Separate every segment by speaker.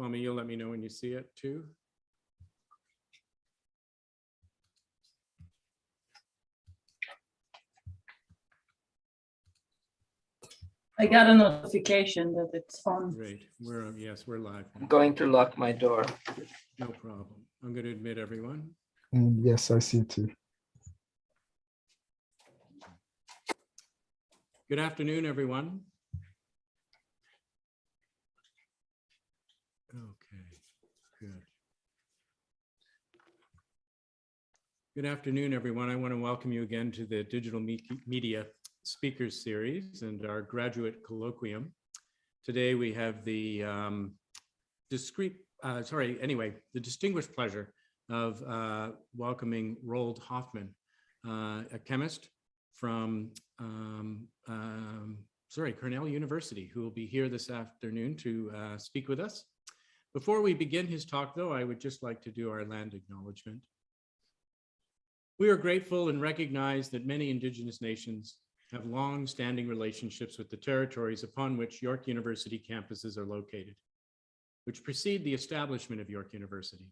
Speaker 1: Kwame, you'll let me know when you see it too.
Speaker 2: I got a notification that it's on.
Speaker 1: Great. Yes, we're live.
Speaker 3: I'm going to lock my door.
Speaker 1: No problem. I'm going to admit everyone.
Speaker 4: And yes, I see it too.
Speaker 1: Good afternoon, everyone. Okay, good. Good afternoon, everyone. I want to welcome you again to the Digital Media Speakers Series and our graduate colloquium. Today we have the distinguished pleasure of welcoming Roald Hoffmann, a chemist from Cornell University, who will be here this afternoon to speak with us. Before we begin his talk, though, I would just like to do our land acknowledgement. We are grateful and recognize that many Indigenous nations have long-standing relationships with the territories upon which York University campuses are located, which precede the establishment of York University.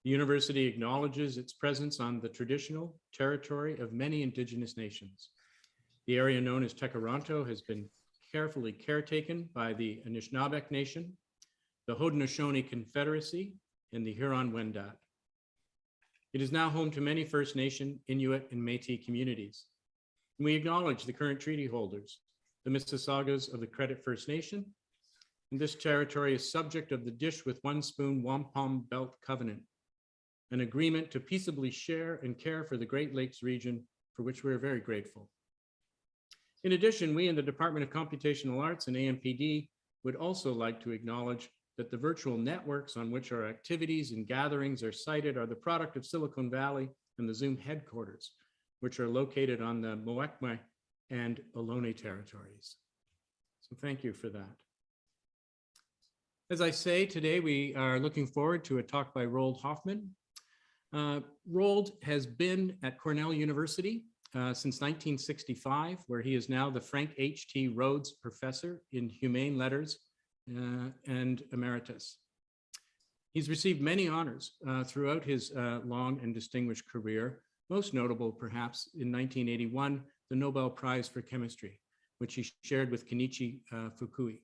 Speaker 1: The university acknowledges its presence on the traditional territory of many Indigenous nations. The area known as Tekaronto has been carefully caretaken by the Anishinaabeg Nation, the Haudenosaunee Confederacy, and the Huron-Wendat. It is now home to many First Nation, Inuit, and Métis communities. And we acknowledge the current treaty holders, the Mississaugas of the Credit First Nation, and this territory is subject of the Dish with One Spoon Wampum Belt Covenant, an agreement to peaceably share and care for the Great Lakes region, for which we are very grateful. In addition, we in the Department of Computational Arts and AMPD would also like to acknowledge that the virtual networks on which our activities and gatherings are cited are the product of Silicon Valley and the Zoom headquarters, which are located on the Muwekma and Ohlone territories. So thank you for that. As I say, today we are looking forward to a talk by Roald Hoffmann. Roald has been at Cornell University since 1965, where he is now the Frank H.T. Rhodes Professor in Humane Letters and Emeritus. He's received many honors throughout his long and distinguished career, most notable perhaps in 1981, the Nobel Prize for Chemistry, which he shared with Kenichi Fukui.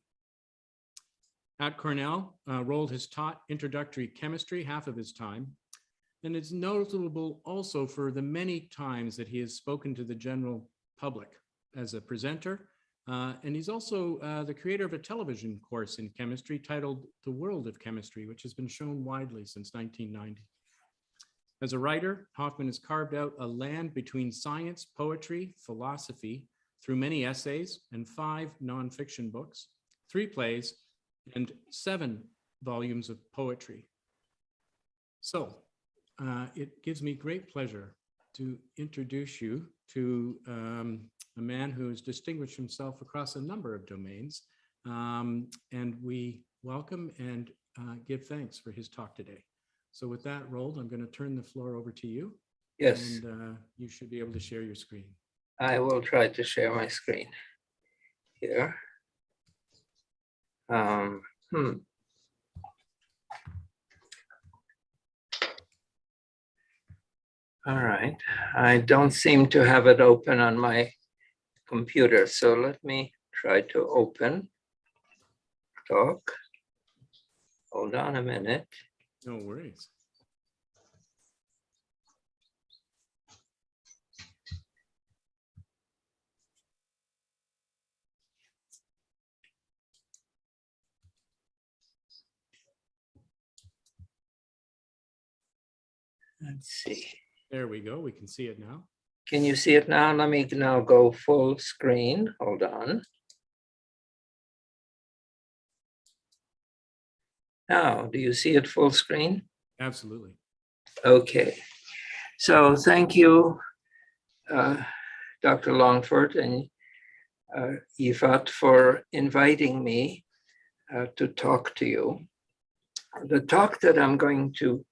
Speaker 1: At Cornell, Roald has taught introductory chemistry half of his time, and it's notable also for the many times that he has spoken to the general public as a presenter. And he's also the creator of a television course in chemistry titled The World of Chemistry, which has been shown widely since 1990. As a writer, Hoffmann has carved out a land between science, poetry, philosophy through many essays and 5 nonfiction books, 3 plays, and 7 volumes of poetry. So it gives me great pleasure to introduce you to a man who has distinguished himself across a number of domains. And we welcome and give thanks for his talk today. So with that, Roald, I'm going to turn the floor over to you.
Speaker 3: Yes.
Speaker 1: And you should be able to share your screen.
Speaker 3: I will try to share my screen here. All right, I don't seem to have it open on my computer, so let me try to open talk. Hold on a minute.
Speaker 1: No worries.
Speaker 3: Let's see.
Speaker 1: There we go. We can see it now.
Speaker 3: Can you see it now? Let me now go full screen. Hold on. Now, do you see it full screen?
Speaker 1: Absolutely.
Speaker 3: Okay. So thank you, Dr. Longford and Yvette, for inviting me to talk to you. The talk that I'm going to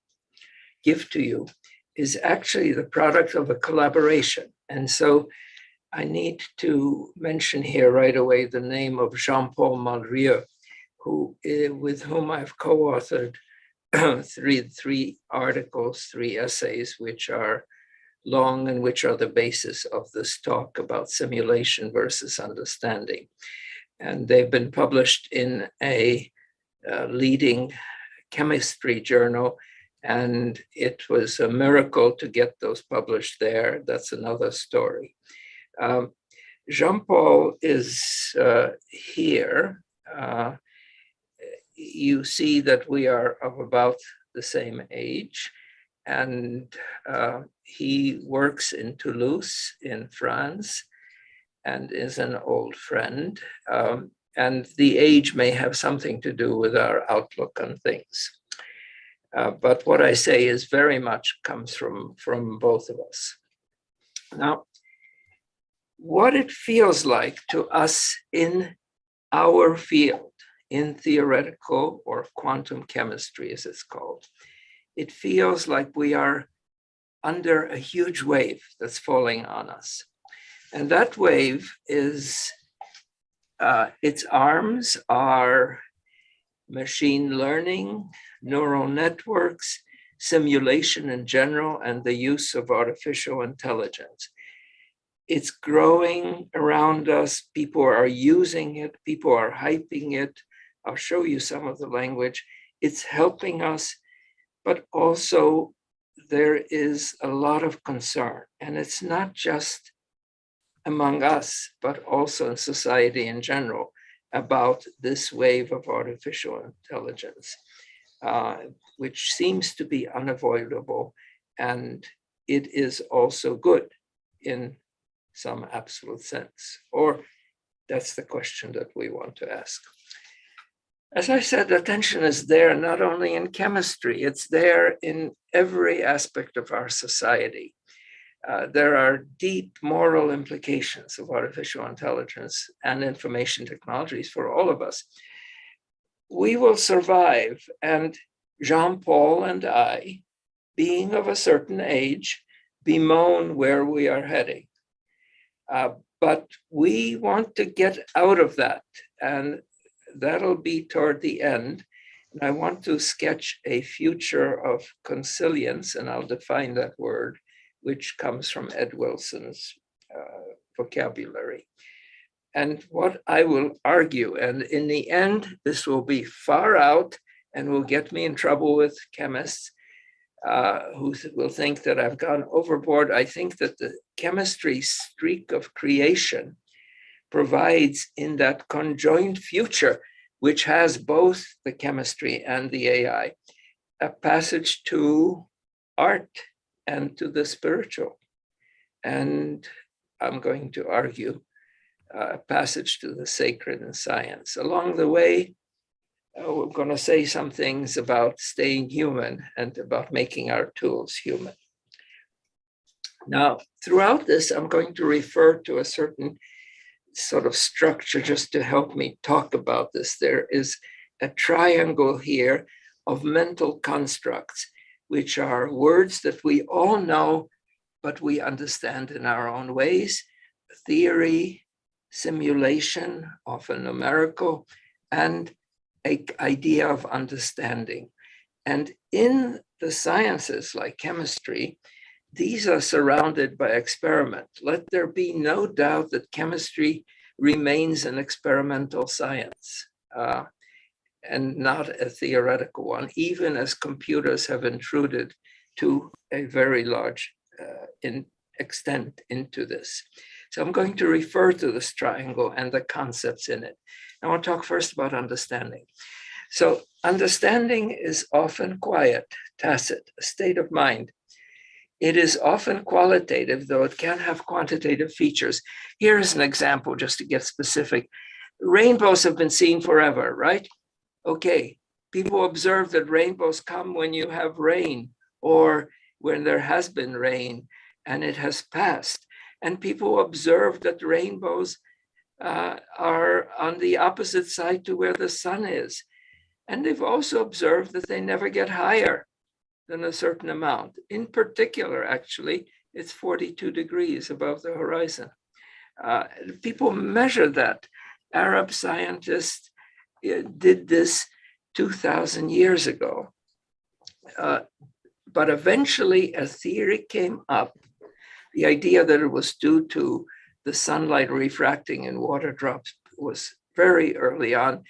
Speaker 3: give to you is actually the product of a collaboration. And so I need to mention here right away the name of Jean-Paul Mondrieux, with whom I've co-authored three articles, 3 essays, which are long and which are the basis of this talk about simulation versus understanding. And they've been published in a leading chemistry journal, and it was a miracle to get those published there. That's another story. Jean-Paul is here. You see that we are of about the same age, and he works in Toulouse in France and is an old friend. And the age may have something to do with our outlook on things. But what I say is very much comes from both of us. Now, what it feels like to us in our field, in theoretical or quantum chemistry, as it's called, it feels like we are under a huge wave that's falling on us. And that wave is, its arms are machine learning, neural networks, simulation in general, and the use of artificial intelligence. It's growing around us. People are using it. People are hyping it. I'll show you some of the language. It's helping us, but also there is a lot of concern. And it's not just among us, but also in society in general, about this wave of artificial intelligence, which seems to be unavoidable. And it is also good in some absolute sense, or that's the question that we want to ask. As I said, attention is there not only in chemistry, it's there in every aspect of our society. There are deep moral implications of artificial intelligence and information technologies for all of us. We will survive, and Jean-Paul and I, being of a certain age, bemoan where we are heading. But we want to get out of that, and that'll be toward the end. And I want to sketch a future of consilience, and I'll define that word, which comes from Ed Wilson's vocabulary. And what I will argue, and in the end, this will be far out and will get me in trouble with chemists who will think that I've gone overboard. I think that the chemistry streak of creation provides in that conjoined future, which has both the chemistry and the AI, a passage to art and to the spiritual. And I'm going to argue a passage to the sacred in science. Along the way, we're going to say some things about staying human and about making our tools human. Now, throughout this, I'm going to refer to a certain sort of structure just to help me talk about this. There is a triangle here of mental constructs, which are words that we all know, but we understand in our own ways: theory, simulation, often numerical, and an idea of understanding. And in the sciences like chemistry, these are surrounded by experiment. Let there be no doubt that chemistry remains an experimental science and not a theoretical one, even as computers have intruded to a very large extent into this. So I'm going to refer to this triangle and the concepts in it. I want to talk first about understanding. So understanding is often quiet, tacit, a state of mind. It is often qualitative, though it can have quantitative features. Here is an example, just to get specific. Rainbows have been seen forever, right? Okay, people observe that rainbows come when you have rain or when there has been rain and it has passed. And people observe that rainbows are on the opposite side to where the sun is. And they've also observed that they never get higher than a certain amount. In particular, actually, it's 42 degrees above the horizon. People measure that. Arab scientists did this 2,000 years ago. But eventually a theory came up, the idea that it was due to the sunlight refracting in water drops was very early on.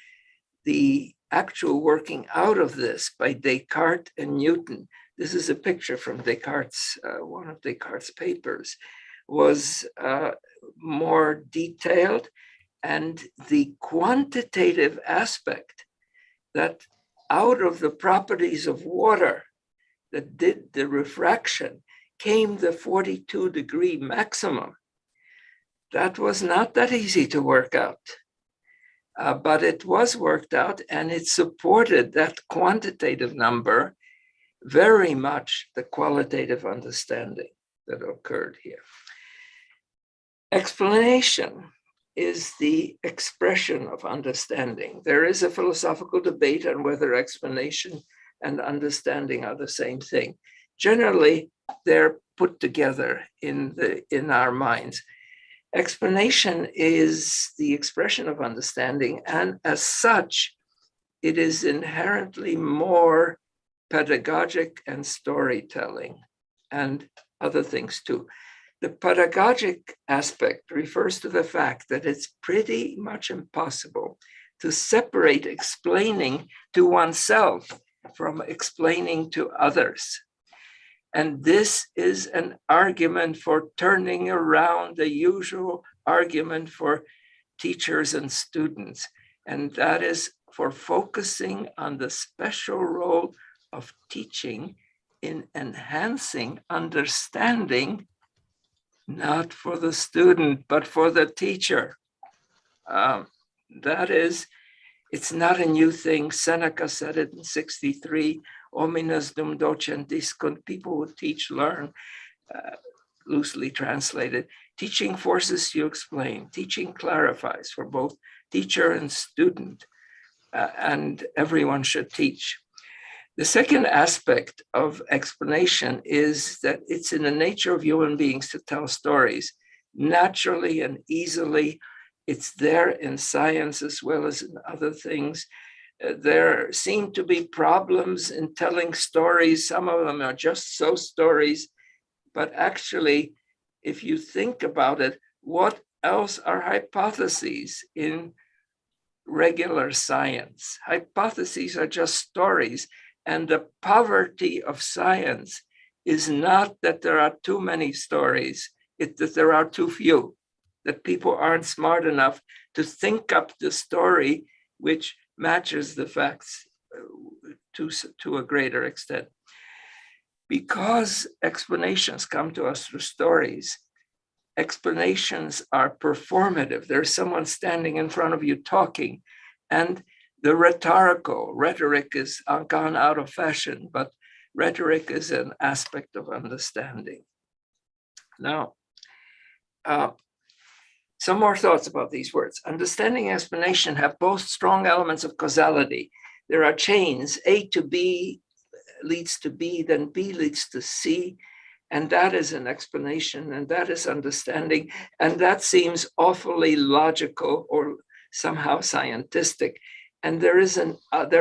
Speaker 3: The actual working out of this by Descartes and Newton, this is a picture from Descartes, one of Descartes' papers, was more detailed, and the quantitative aspect that out of the properties of water that did the refraction came the 42-degree maximum. That was not that easy to work out, but it was worked out, and it supported that quantitative number very much the qualitative understanding that occurred here. Explanation is the expression of understanding. There is a philosophical debate on whether explanation and understanding are the same thing. Generally, they're put together in our minds. Explanation is the expression of understanding, and as such, it is inherently more pedagogic and storytelling and other things too. The pedagogic aspect refers to the fact that it's pretty much impossible to separate explaining to oneself from explaining to others. And this is an argument for turning around the usual argument for teachers and students, and that is for focusing on the special role of teaching in enhancing understanding, not for the student, but for the teacher. That is, it's not a new thing. Seneca said it in 63, homines dum docent discunt, people who teach learn, loosely translated. Teaching forces you explain, teaching clarifies for both teacher and student, and everyone should teach. The second aspect of explanation is that it's in the nature of human beings to tell stories naturally and easily. It's there in science as well as in other things. There seem to be problems in telling stories. Some of them are just so stories, but actually, if you think about it, what else are hypotheses in regular science? Hypotheses are just stories. And the poverty of science is not that there are too many stories, it's that there are too few, that people aren't smart enough to think up the story which matches the facts to a greater extent. Because explanations come to us through stories, explanations are performative. There's someone standing in front of you talking, and the rhetoric is gone out of fashion, but rhetoric is an aspect of understanding. Now, some more thoughts about these words. Understanding and explanation have both strong elements of causality. There are chains, A to B leads to B, then B leads to C, and that is an explanation, and that is understanding, and that seems awfully logical or somehow scientific. And there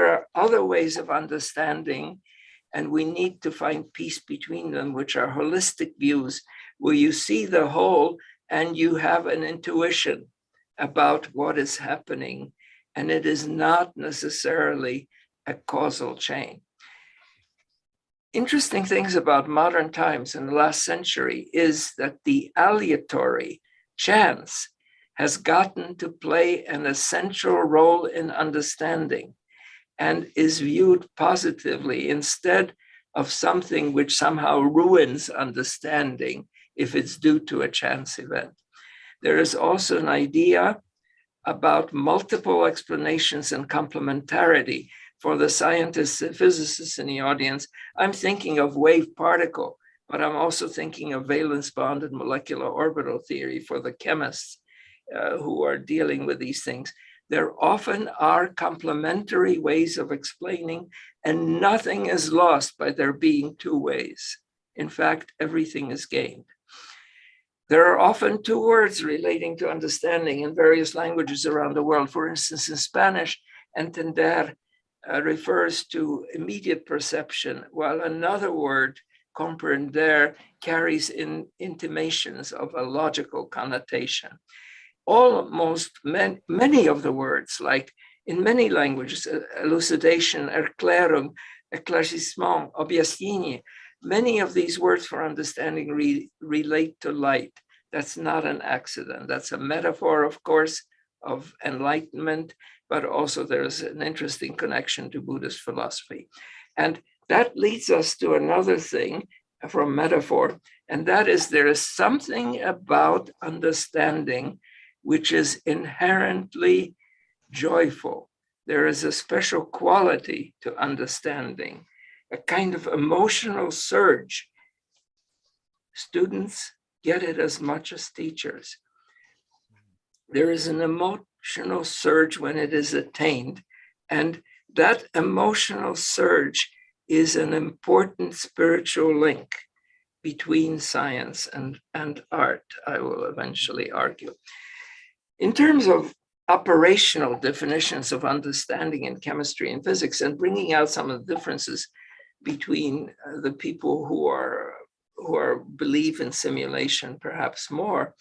Speaker 3: are other ways of understanding, and we need to find peace between them, which are holistic views, where you see the whole and you have an intuition about what is happening, and it is not necessarily a causal chain. Interesting things about modern times in the last century is that the aleatory, chance, has gotten to play an essential role in understanding and is viewed positively instead of something which somehow ruins understanding if it's due to a chance event. There is also an idea about multiple explanations and complementarity. For the scientists and physicists in the audience, I'm thinking of wave particle, but I'm also thinking of valence bonded molecular orbital theory for the chemists who are dealing with these things. There often are complementary ways of explaining, and nothing is lost by there being two ways. In fact, everything is gained. There are often two words relating to understanding in various languages around the world. For instance, in Spanish, Entender refers to immediate perception, while another word, comprender, carries in intimations of a logical connotation. Many of the words, like in many languages, elucidation, erklärung, éclaircissement, objaśnienie, many of these words for understanding relate to light. That's not an accident. That's a metaphor, of course, of enlightenment, but also there's an interesting connection to Buddhist philosophy. And that leads us to another thing from metaphor, and that is there is something about understanding which is inherently joyful. There is a special quality to understanding, a kind of emotional surge. Students get it as much as teachers. There is an emotional surge when it is attained, and that emotional surge is an important spiritual link between science and art, I will eventually argue. In terms of operational definitions of understanding in chemistry and physics, and bringing out some of the differences between the people who believe in simulation perhaps more,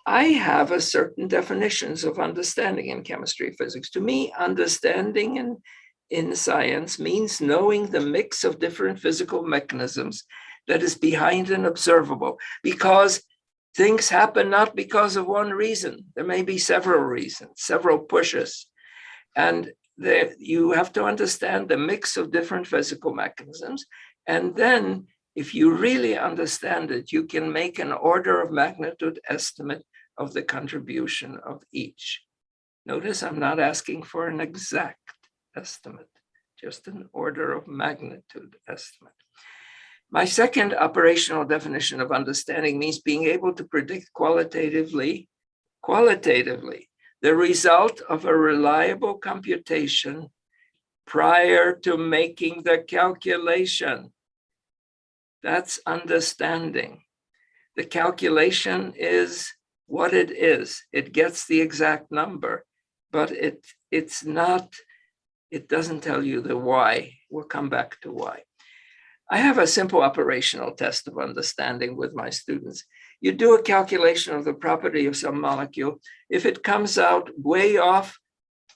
Speaker 3: I have a certain definitions of understanding in chemistry, physics. To me, understanding in science means knowing the mix of different physical mechanisms that is behind an observable, because things happen not because of one reason. There may be several reasons, several pushes. And you have to understand the mix of different physical mechanisms. And then if you really understand it, you can make an order of magnitude estimate of the contribution of each. Notice I'm not asking for an exact estimate, just an order of magnitude estimate. My second operational definition of understanding means being able to predict qualitatively, the result of a reliable computation prior to making the calculation. That's understanding. The calculation is what it is. It gets the exact number, but it doesn't tell you the why. We'll come back to why. I have a simple operational test of understanding with my students. You do a calculation of the property of some molecule. If it comes out way off,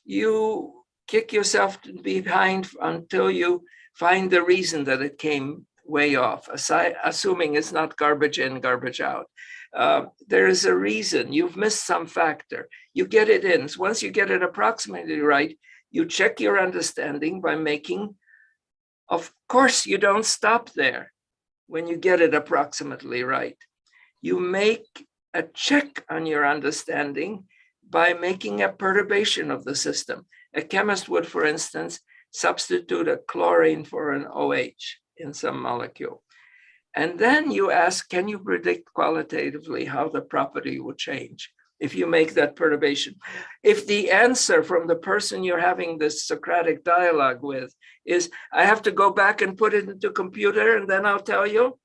Speaker 3: you kick yourself behind until you find the reason that it came way off, assuming it's not garbage in, garbage out. There is a reason. You've missed some factor. You get it in. So once you get it approximately right, you check your understanding by making, of course, you don't stop there when you get it approximately right. You make a check on your understanding by making a perturbation of the system. A chemist would, for instance, substitute a chlorine for an OH in some molecule. And then you ask, can you predict qualitatively how the property will change if you make that perturbation? If the answer from the person you're having this Socratic dialogue with is, I have to go back and put it into a computer and then I'll tell you,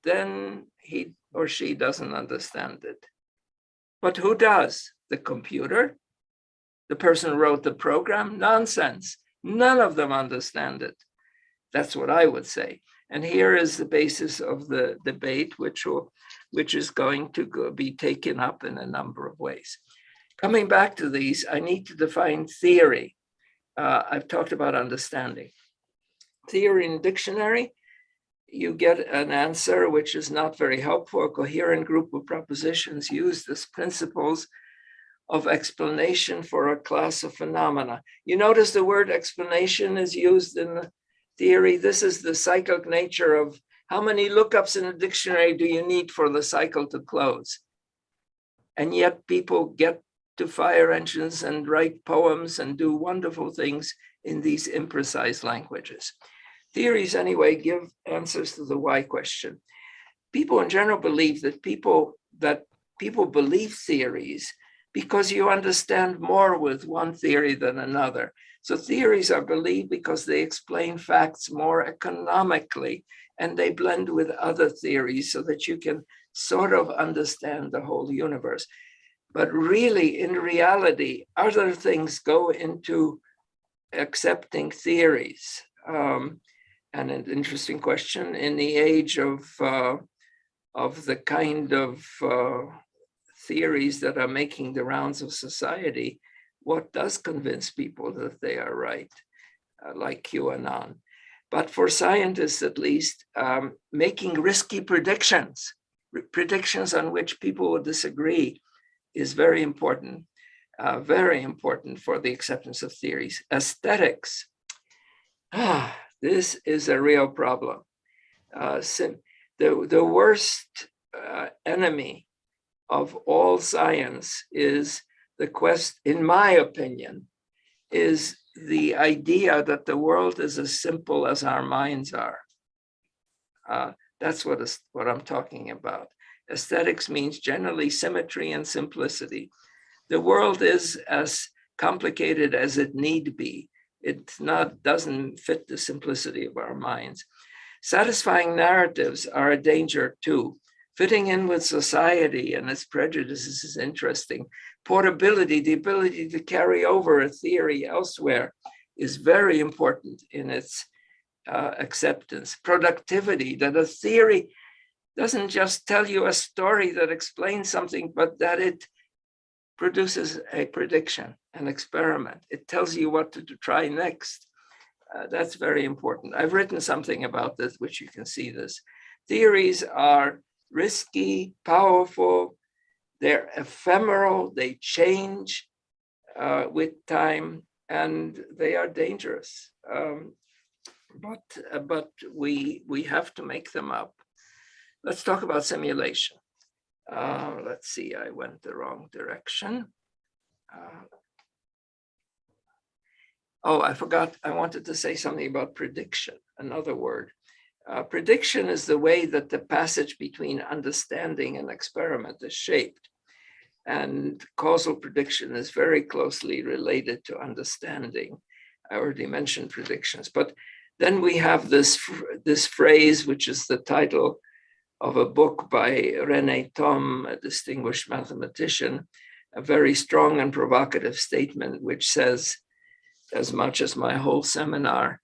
Speaker 3: then he or she doesn't understand it. But who does? The computer? The person who wrote the program? Nonsense. None of them understand it. That's what I would say. And here is the basis of the debate, which is going to be taken up in a number of ways. Coming back to these, I need to define theory. I've talked about understanding. Theory in dictionary, you get an answer which is not very helpful. A coherent group of propositions used as principles of explanation for a class of phenomena. You notice the word explanation is used in the theory. This is the cyclic nature of how many lookups in a dictionary do you need for the cycle to close? And yet people get to fire engines and write poems and do wonderful things in these imprecise languages. Theories, anyway, give answers to the why question. People in general believe that people believe theories because you understand more with one theory than another. So theories are believed because they explain facts more economically, and they blend with other theories so that you can sort of understand the whole universe. But really, in reality, other things go into accepting theories. And an interesting question, in the age of the kind of theories that are making the rounds of society, what does convince people that they are right, like QAnon? But for scientists, at least, making risky predictions on which people will disagree, is very important for the acceptance of theories. Aesthetics, this is a real problem. The worst enemy of all science is the quest, in my opinion, is the idea that the world is as simple as our minds are. That's what I'm talking about. Aesthetics means generally symmetry and simplicity. The world is as complicated as it need be. It doesn't fit the simplicity of our minds. Satisfying narratives are a danger too. Fitting in with society and its prejudices is interesting. Portability, the ability to carry over a theory elsewhere, is very important in its acceptance. Productivity, that a theory doesn't just tell you a story that explains something, but that it produces a prediction, an experiment. It tells you what to try next. That's very important. I've written something about this, which you can see this. Theories are risky, powerful, they're ephemeral, they change with time, and they are dangerous. But we have to make them up. Let's talk about simulation. Let's see, I went the wrong direction. Oh, I forgot, I wanted to say something about prediction, another word. Prediction is the way that the passage between understanding and experiment is shaped. And causal prediction is very closely related to understanding. I already mentioned predictions, but then we have this phrase, which is the title of a book by René Thom, a distinguished mathematician, a very strong and provocative statement, which says as much as my whole seminar,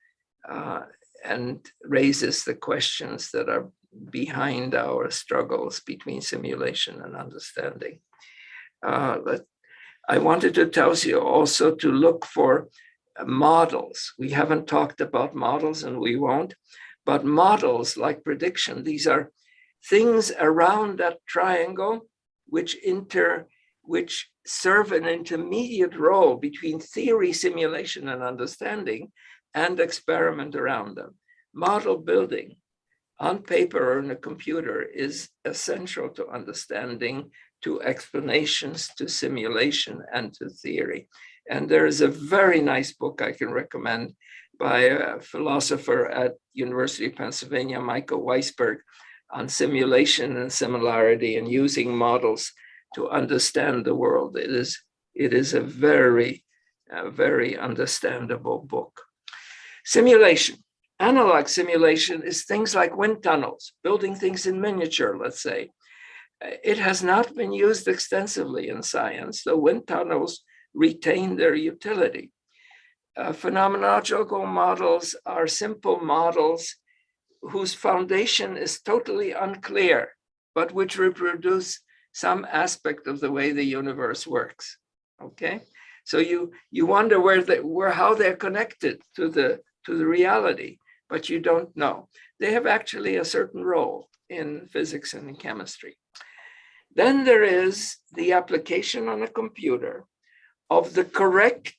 Speaker 3: and raises the questions that are behind our struggles between simulation and understanding. I wanted to tell you also to look for models. We haven't talked about models, and we won't, but models like prediction, these are things around that triangle which serve an intermediate role between theory, simulation, and understanding, and experiment around them. Model building on paper or in a computer is essential to understanding, to explanations, to simulation, and to theory. And there is a very nice book I can recommend by a philosopher at University of Pennsylvania, Michael Weisberg, on simulation and similarity and using models to understand the world. It is a very understandable book. Simulation. Analog simulation is things like wind tunnels, building things in miniature, let's say. It has not been used extensively in science, though wind tunnels retain their utility. Phenomenological models are simple models whose foundation is totally unclear, but which reproduce some aspect of the way the universe works. Okay, so you wonder how they're connected to the reality, but you don't know. They have actually a certain role in physics and in chemistry. Then there is the application on a computer of the correct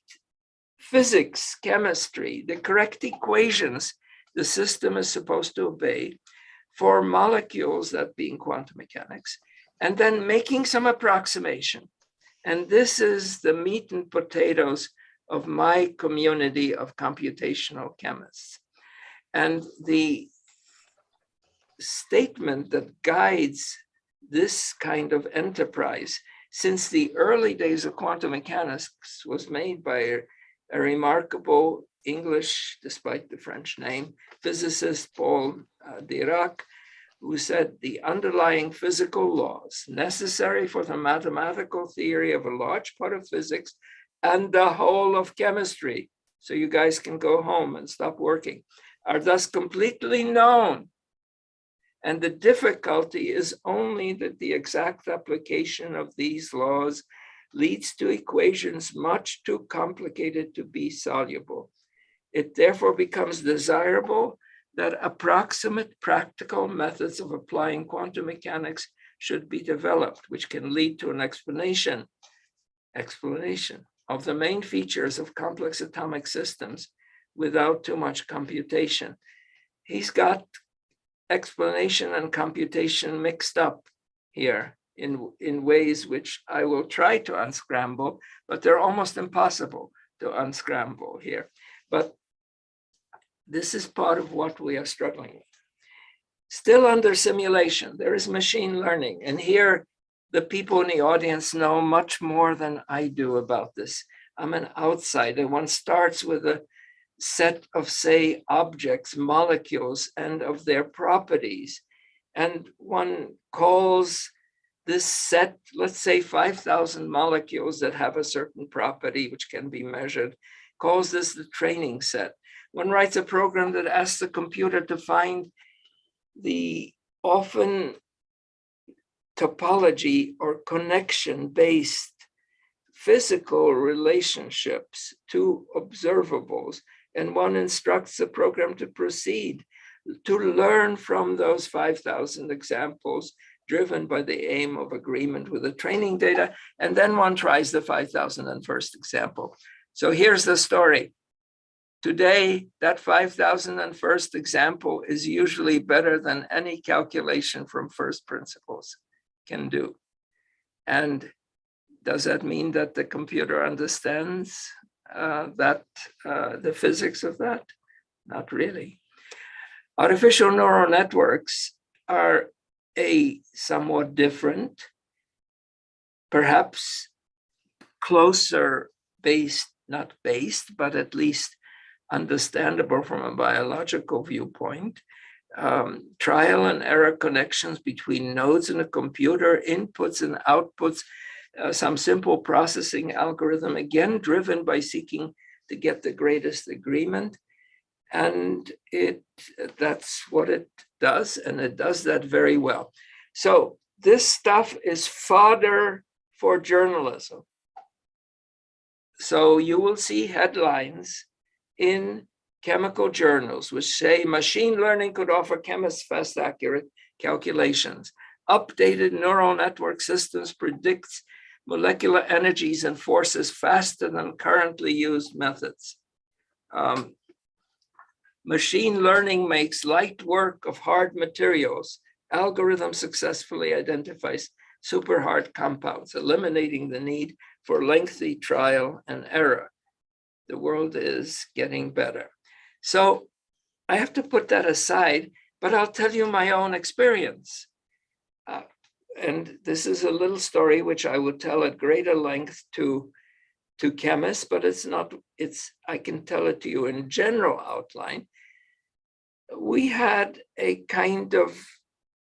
Speaker 3: physics, chemistry, the correct equations the system is supposed to obey for molecules, that being quantum mechanics, and then making some approximation. And this is the meat and potatoes of my community of computational chemists. And the statement that guides this kind of enterprise since the early days of quantum mechanics was made by a remarkable English, despite the French name, physicist Paul Dirac, who said the underlying physical laws necessary for the mathematical theory of a large part of physics and the whole of chemistry, so you guys can go home and stop working, are thus completely known. And the difficulty is only that the exact application of these laws leads to equations much too complicated to be soluble. It therefore becomes desirable that approximate practical methods of applying quantum mechanics should be developed, which can lead to an explanation of the main features of complex atomic systems without too much computation. He's got explanation and computation mixed up here in ways which I will try to unscramble, but they're almost impossible to unscramble here. But this is part of what we are struggling with. Still under simulation, there is machine learning. And here, the people in the audience know much more than I do about this. I'm an outsider. One starts with a set of, say, objects, molecules, and of their properties. And one calls this set, let's say 5,000 molecules that have a certain property which can be measured, calls this the training set. One writes a program that asks the computer to find the often topology or connection-based physical relationships to observables, and one instructs the program to proceed to learn from those 5,000 examples driven by the aim of agreement with the training data, and then one tries the 5,001st example. So here's the story. Today, that 5,001st example is usually better than any calculation from first principles can do. And does that mean that the computer understands the physics of that? Not really. Artificial neural networks are a somewhat different, perhaps closer based, not based, but at least understandable from a biological viewpoint. Trial and error connections between nodes in a computer, inputs and outputs, some simple processing algorithm, again, driven by seeking to get the greatest agreement. And that's what it does, and it does that very well. So this stuff is fodder for journalism. So you will see headlines in chemical journals which say machine learning could offer chemists fast, accurate calculations. Updated neural network systems predicts molecular energies and forces faster than currently used methods. Machine learning makes light work of hard materials. Algorithm successfully identifies super hard compounds, eliminating the need for lengthy trial and error. The world is getting better. So I have to put that aside, but I'll tell you my own experience. And this is a little story which I would tell at greater length to chemists, but I can tell it to you in general outline. We had a kind of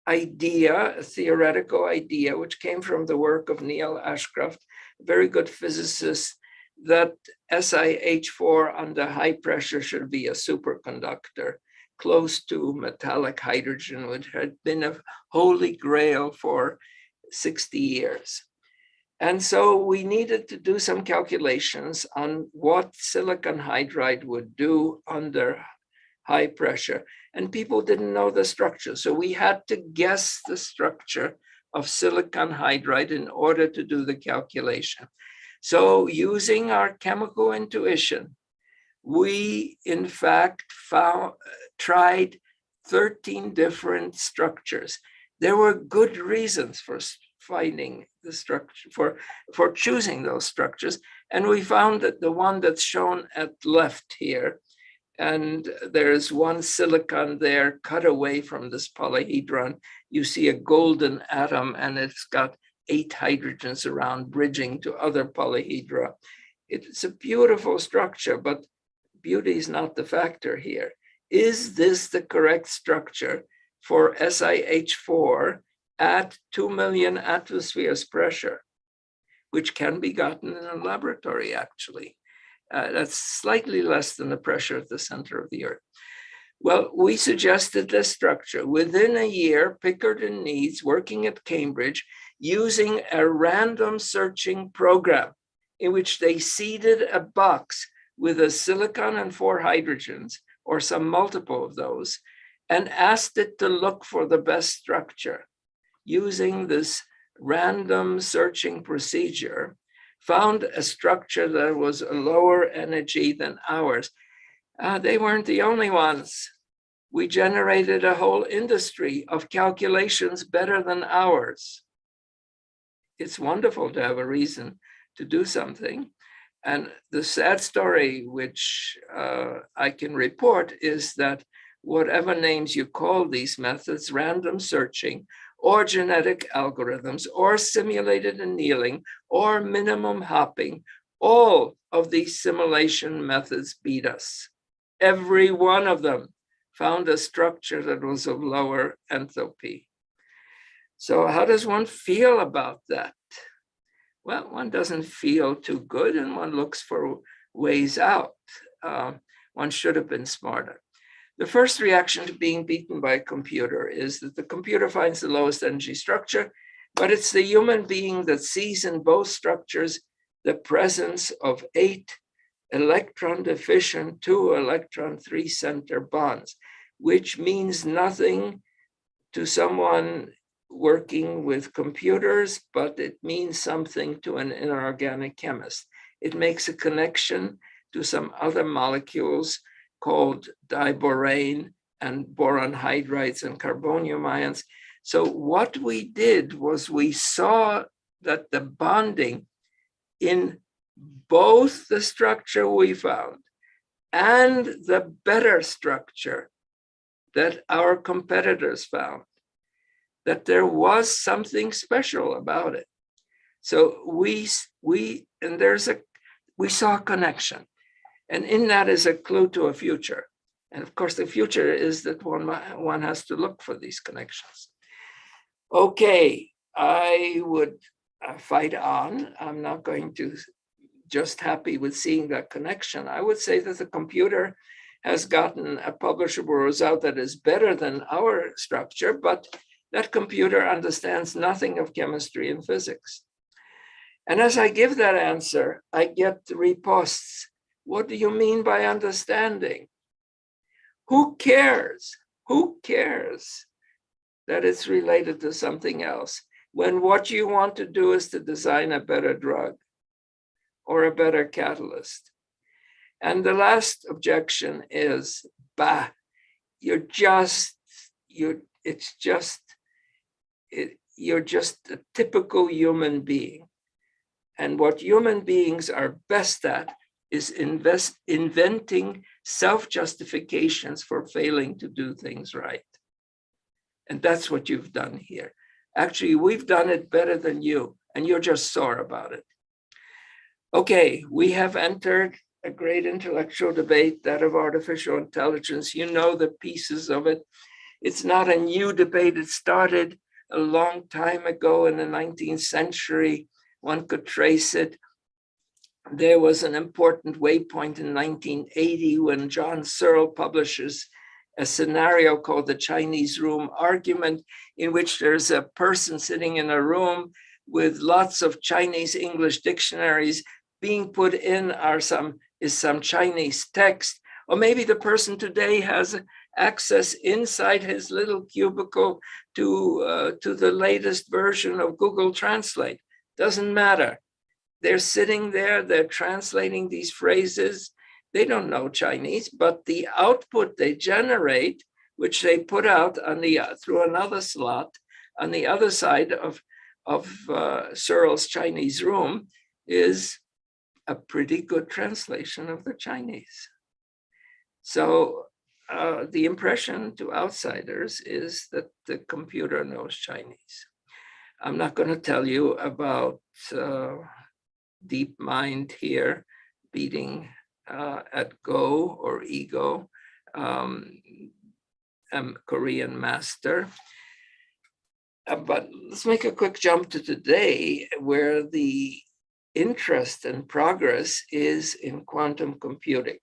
Speaker 3: idea, a theoretical idea, which came from the work of Neil Ashcroft, a very good physicist, that SiH4 under high pressure should be a superconductor, close to metallic hydrogen, which had been a holy grail for 60 years. And so we needed to do some calculations on what silicon hydride would do under high pressure. And people didn't know the structure. So we had to guess the structure of silicon hydride in order to do the calculation. So using our chemical intuition, we in fact tried 13 different structures. There were good reasons for finding the structure, for choosing those structures. And we found that the one that's shown at left here, and there's one silicon there cut away from this polyhedron. You see a golden atom, and it's got 8 hydrogens around bridging to other polyhedra. It's a beautiful structure, but beauty is not the factor here. Is this the correct structure for SiH4 at 2 million atmospheres pressure, which can be gotten in a laboratory, actually. That's slightly less than the pressure at the center of the Earth. Well, we suggested this structure. Within a year, Pickard and Needs, working at Cambridge, using a random searching program in which they seeded a box with a silicon and 4 hydrogens, or some multiple of those, and asked it to look for the best structure. Using this random searching procedure, found a structure that was a lower energy than ours. They weren't the only ones. We generated a whole industry of calculations better than ours. It's wonderful to have a reason to do something. And the sad story, which I can report, is that whatever names you call these methods, random searching, or genetic algorithms, or simulated annealing, or minimum hopping, all of these simulation methods beat us. Every one of them found a structure that was of lower enthalpy. So how does one feel about that? Well, one doesn't feel too good, and one looks for ways out. One should have been smarter. The first reaction to being beaten by a computer is that the computer finds the lowest energy structure, but it's the human being that sees in both structures the presence of 8 electron deficient 2 electron 3 center bonds, which means nothing to someone working with computers, but it means something to an inorganic chemist. It makes a connection to some other molecules called diborane and boron hydrides and carbonium ions. So what we did was we saw that the bonding in both the structure we found and the better structure that our competitors found, that there was something special about it. So we saw a connection. And in that is a clue to a future. And of course, the future is that one has to look for these connections. Okay, I would fight on. I'm not going to just happy with seeing that connection. I would say that the computer has gotten a publishable result that is better than our structure, but that computer understands nothing of chemistry and physics. And as I give that answer, I get ripostes. What do you mean by understanding? Who cares? Who cares that it's related to something else when what you want to do is to design a better drug or a better catalyst? And the last objection is, you're just a typical human being. And what human beings are best at is inventing self-justifications for failing to do things right. And that's what you've done here. Actually, we've done it better than you, and you're just sore about it. Okay, we have entered a great intellectual debate, that of artificial intelligence. You know the pieces of it. It's not a new debate. It started a long time ago in the 19th century. One could trace it. There was an important waypoint in 1980 when John Searle publishes a scenario called the Chinese room argument, in which there's a person sitting in a room with lots of Chinese English dictionaries. Being put in is some Chinese text, or maybe the person today has access inside his little cubicle to the latest version of Google Translate. Doesn't matter. They're sitting there, they're translating these phrases. They don't know Chinese, but the output they generate, which they put out on through another slot on the other side of Searle's Chinese room, is a pretty good translation of the Chinese. So the impression to outsiders is that the computer knows Chinese. I'm not going to tell you about DeepMind here beating at Go or Ego. Korean master. But let's make a quick jump to today, where the interest and progress is in quantum computing.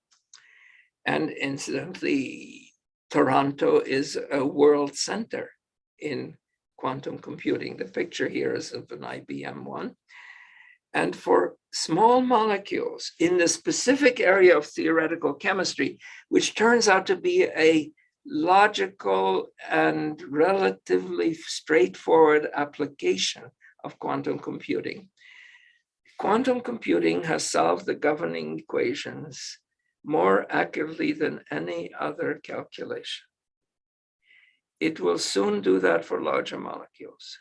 Speaker 3: And incidentally, Toronto is a world center in quantum computing. The picture here is of an IBM one. And for small molecules in the specific area of theoretical chemistry, which turns out to be a logical and relatively straightforward application of quantum computing. Quantum computing has solved the governing equations more accurately than any other calculation. It will soon do that for larger molecules.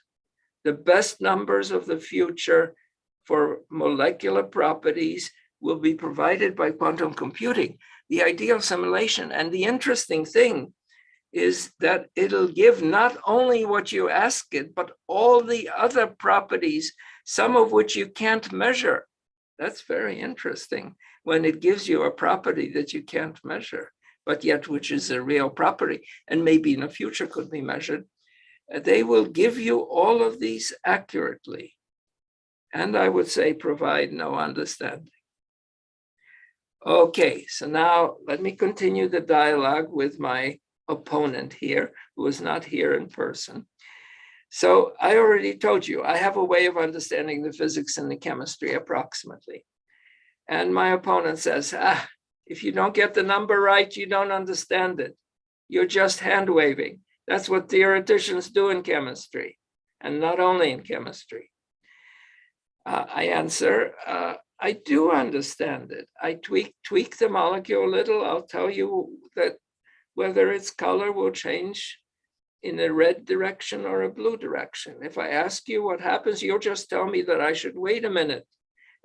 Speaker 3: The best numbers of the future for molecular properties will be provided by quantum computing, the ideal simulation. And the interesting thing is that it'll give not only what you ask it, but all the other properties, some of which you can't measure. That's very interesting when it gives you a property that you can't measure, but yet which is a real property and maybe in the future could be measured. They will give you all of these accurately. And I would say provide no understanding. Okay, so now let me continue the dialogue with my opponent here, who is not here in person. So I already told you, I have a way of understanding the physics and the chemistry approximately. And my opponent says, if you don't get the number right, you don't understand it. You're just hand waving. That's what theoreticians do in chemistry, and not only in chemistry. I answer, I do understand it. I tweak the molecule a little. I'll tell you that whether its color will change in a red direction or a blue direction. If I ask you what happens, you'll just tell me that I should wait a minute,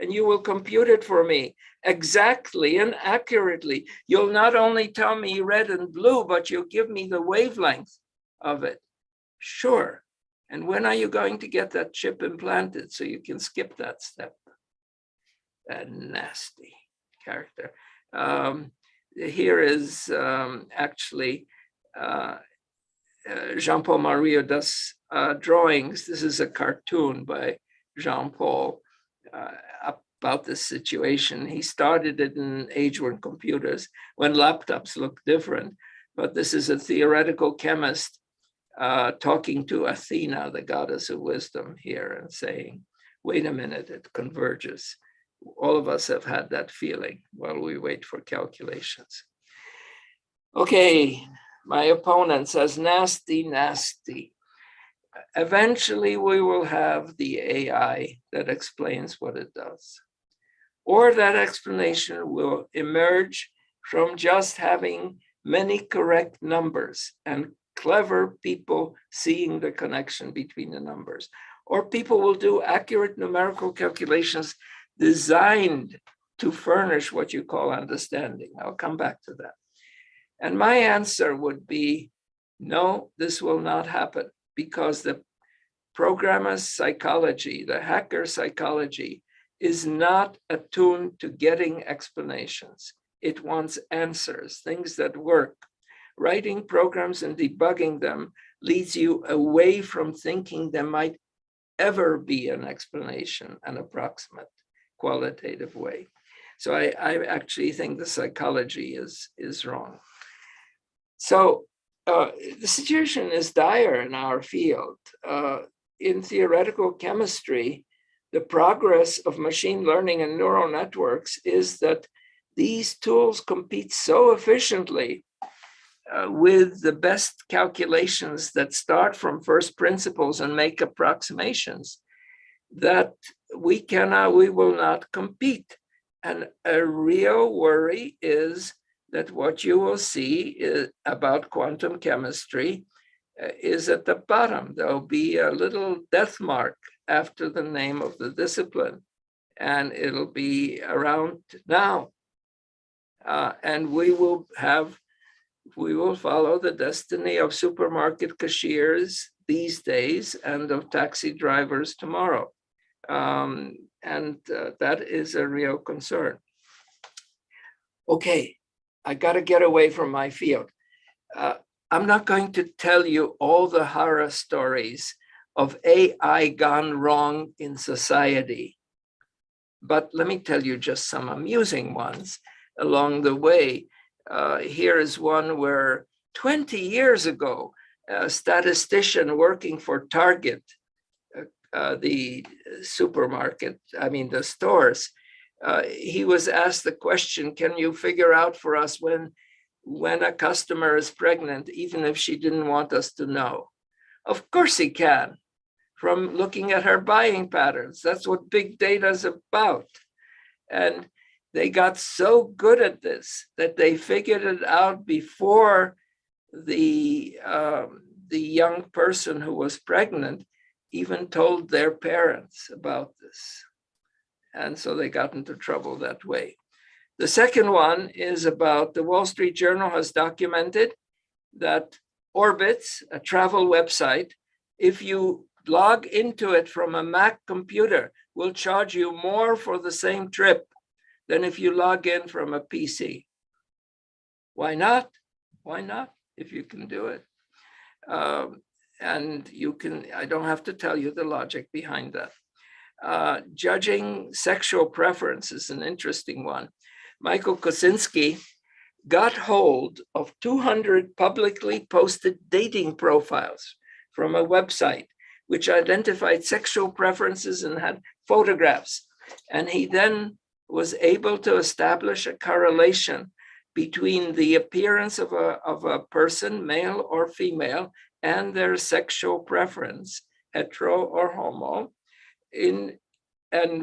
Speaker 3: and you will compute it for me exactly and accurately. You'll not only tell me red and blue, but you'll give me the wavelength of it. Sure. And when are you going to get that chip implanted so you can skip that step? That nasty character. Here is actually Jean-Paul Mariau's drawings. This is a cartoon by Jean-Paul about this situation. He started it in age when computers, when laptops looked different. But this is a theoretical chemist talking to Athena, the goddess of wisdom here, and saying, wait a minute, it converges. All of us have had that feeling while we wait for calculations. Okay, my opponent says, nasty, nasty. Eventually we will have the AI that explains what it does. Or that explanation will emerge from just having many correct numbers and clever people seeing the connection between the numbers. Or people will do accurate numerical calculations designed to furnish what you call understanding. I'll come back to that. And my answer would be, no, this will not happen, because the programmer's psychology, the hacker psychology, is not attuned to getting explanations. It wants answers, things that work. Writing programs and debugging them leads you away from thinking there might ever be an explanation, an approximate, qualitative way. So I actually think the psychology is wrong. So the situation is dire in our field. In theoretical chemistry, the progress of machine learning and neural networks is that these tools compete so efficiently with the best calculations that start from first principles and make approximations that we will not compete. And a real worry is that what you will see about quantum chemistry is at the bottom. There'll be a little death mark after the name of the discipline, and it'll be around now. And we will follow the destiny of supermarket cashiers these days and of taxi drivers tomorrow. That is a real concern. Okay, I got to get away from my field. I'm not going to tell you all the horror stories of AI gone wrong in society, but let me tell you just some amusing ones along the way. Here is one where 20 years ago, a statistician working for Target, the supermarket, the stores, he was asked the question, can you figure out for us when a customer is pregnant, even if she didn't want us to know? Of course he can, from looking at her buying patterns. That's what big data is about. And they got so good at this that they figured it out before the young person who was pregnant even told their parents about this. And so they got into trouble that way. The second one is about the Wall Street Journal has documented that Orbitz, a travel website, if you log into it from a Mac computer, will charge you more for the same trip than if you log in from a PC. Why not? Why not, if you can do it? And you can, I don't have to tell you the logic behind that. Judging sexual preference is an interesting one. Michael Kosinski got hold of 200 publicly posted dating profiles from a website which identified sexual preferences and had photographs. And he then was able to establish a correlation between the appearance of a person, male or female, and their sexual preference, hetero or homo, and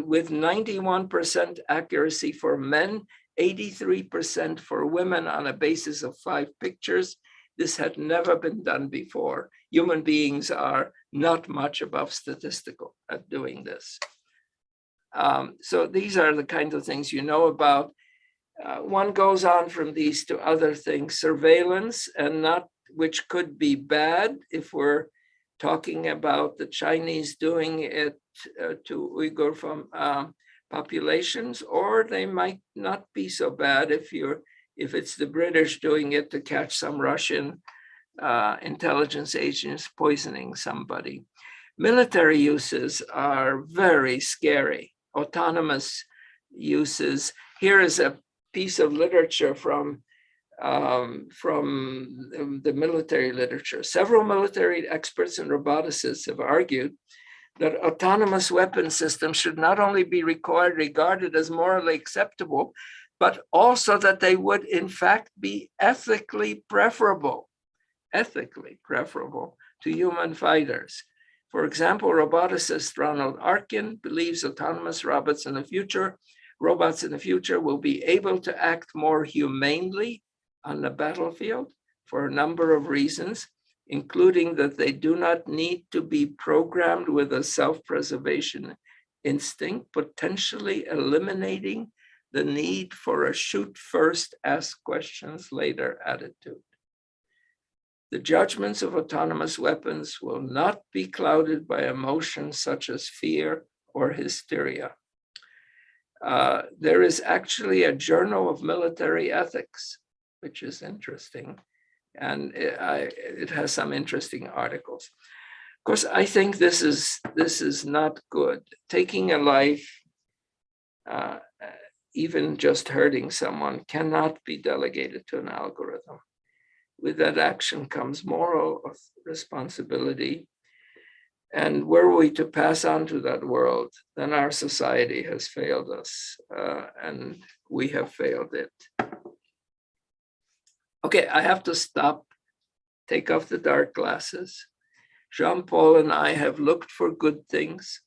Speaker 3: with 91% accuracy for men, 83% for women on a basis of 5 pictures. This had never been done before. Human beings are not much above statistical at doing this. So these are the kinds of things you know about. One goes on from these to other things, surveillance, and not, which could be bad if we're talking about the Chinese doing it to Uyghur populations, or they might not be so bad if it's the British doing it to catch some Russian intelligence agents poisoning somebody. Military uses are very scary. Autonomous uses. Here is a piece of literature from the military literature. Several military experts and roboticists have argued that autonomous weapon systems should not only be regarded as morally acceptable, but also that they would in fact be ethically preferable to human fighters. For example, roboticist Ronald Arkin believes autonomous robots in the future will be able to act more humanely on the battlefield for a number of reasons, including that they do not need to be programmed with a self-preservation instinct, potentially eliminating the need for a shoot first, ask questions later attitude. The judgments of autonomous weapons will not be clouded by emotions such as fear or hysteria. There is actually a journal of military ethics, which is interesting, and it has some interesting articles. Of course, I think this is not good. Taking a life, even just hurting someone, cannot be delegated to an algorithm. With that action comes moral responsibility. And were we to pass on to that world, then our society has failed us, and we have failed it. Okay, I have to stop, take off the dark glasses. Jean-Paul and I have looked for good things.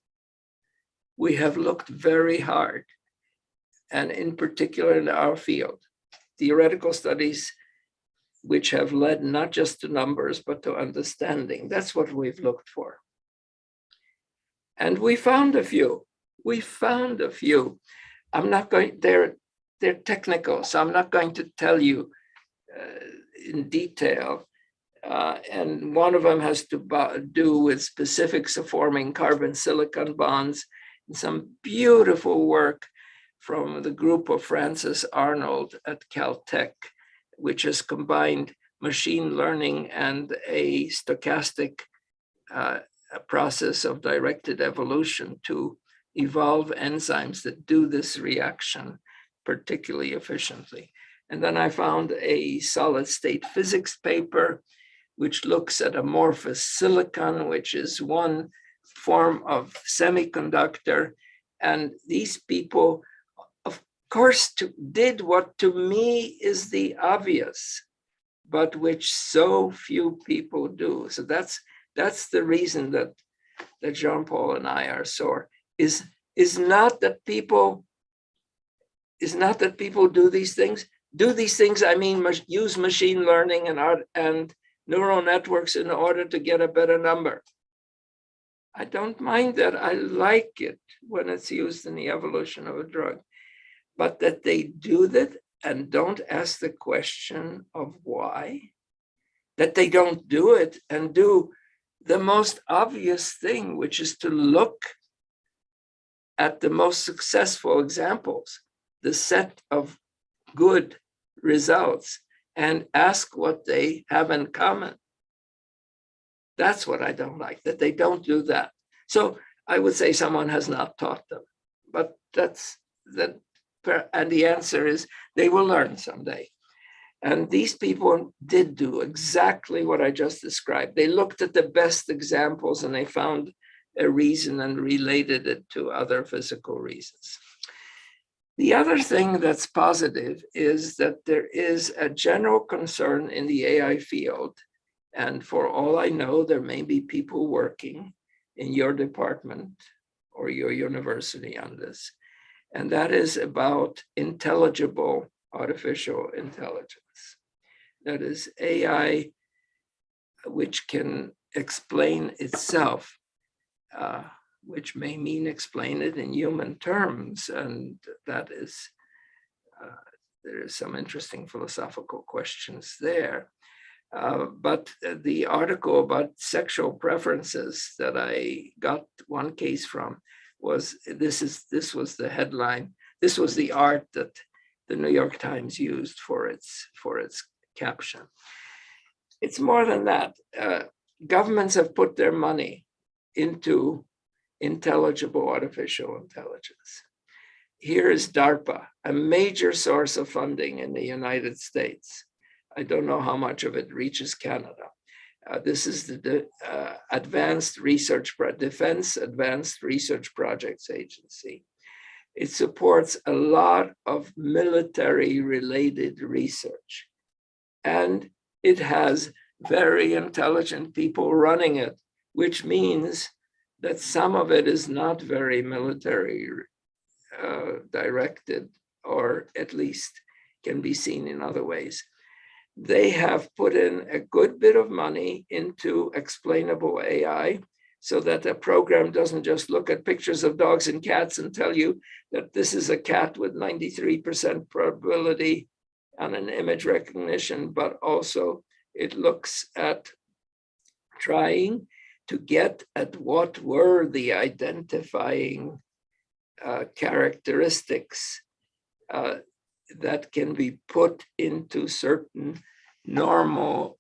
Speaker 3: We have looked very hard, and in particular in our field, theoretical studies which have led not just to numbers, but to understanding. That's what we've looked for. And we found a few. I'm not going, they're technical, so I'm not going to tell you in detail. And one of them has to do with specifics of forming carbon-silicon bonds, and some beautiful work from the group of Francis Arnold at Caltech, which has combined machine learning and a stochastic a process of directed evolution to evolve enzymes that do this reaction particularly efficiently. And then I found a solid state physics paper which looks at amorphous silicon, which is one form of semiconductor. And these people, of course, did what to me is the obvious, but which so few people do. So that's the reason that Jean-Paul and I are sore, is not that people do these things. Do these things, I mean, use machine learning and neural networks in order to get a better number. I don't mind that. I like it when it's used in the evolution of a drug, but that they do that and don't ask the question of why, that they don't do it and do the most obvious thing, which is to look at the most successful examples, the set of good results, and ask what they have in common. That's what I don't like, that they don't do that. So I would say someone has not taught them, but and the answer is they will learn someday. And these people did do exactly what I just described. They looked at the best examples and they found a reason and related it to other physical reasons. The other thing that's positive is that there is a general concern in the AI field. And for all I know, there may be people working in your department or your university on this. And that is about intelligible artificial intelligence. That is AI, which can explain itself, which may mean explain it in human terms. And that is, there is some interesting philosophical questions there. But the article about sexual preferences that I got one case from was, this was the headline. This was the art that the New York Times used for its caption. It's more than that. Governments have put their money into intelligible artificial intelligence. Here is DARPA, a major source of funding in the United States. I don't know how much of it reaches Canada. This is the Defense Advanced Research Projects Agency. It supports a lot of military-related research. And it has very intelligent people running it, which means that some of it is not very military directed, or at least can be seen in other ways. They have put in a good bit of money into explainable AI so that the program doesn't just look at pictures of dogs and cats and tell you that this is a cat with 93% probability on an image recognition, but also it looks at trying to get at what were the identifying characteristics that can be put into certain normal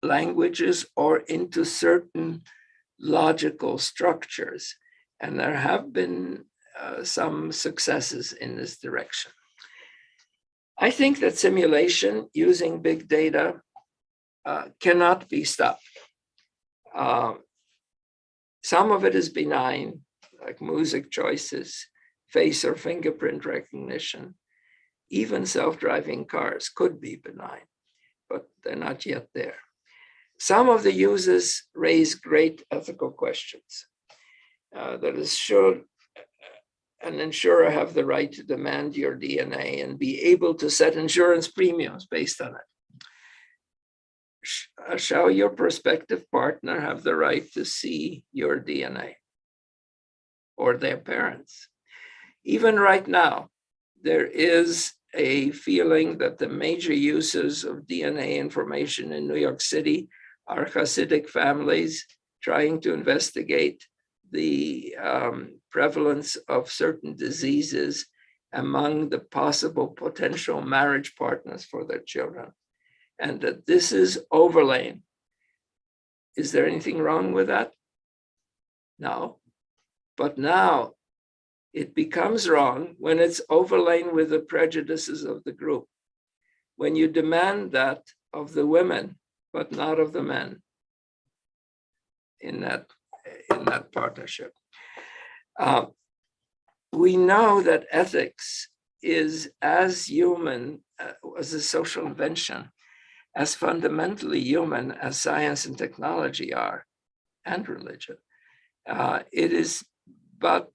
Speaker 3: languages or into certain logical structures. And there have been some successes in this direction. I think that simulation using big data cannot be stopped. Some of it is benign, like music choices, face or fingerprint recognition. Even self-driving cars could be benign, but they're not yet there. Some of the uses raise great ethical questions. That is, should an insurer have the right to demand your DNA and be able to set insurance premiums based on it? Shall your prospective partner have the right to see your DNA or their parents? Even right now, there is a feeling that the major uses of DNA information in New York City are Hasidic families trying to investigate the prevalence of certain diseases among the possible potential marriage partners for their children. and that this is overlain. Is there anything wrong with that? No. But now it becomes wrong when it's overlain with the prejudices of the group. When you demand that of the women, but not of the men in that partnership. We know that ethics is as human as a social invention, as fundamentally human as science and technology are, and religion. It is, but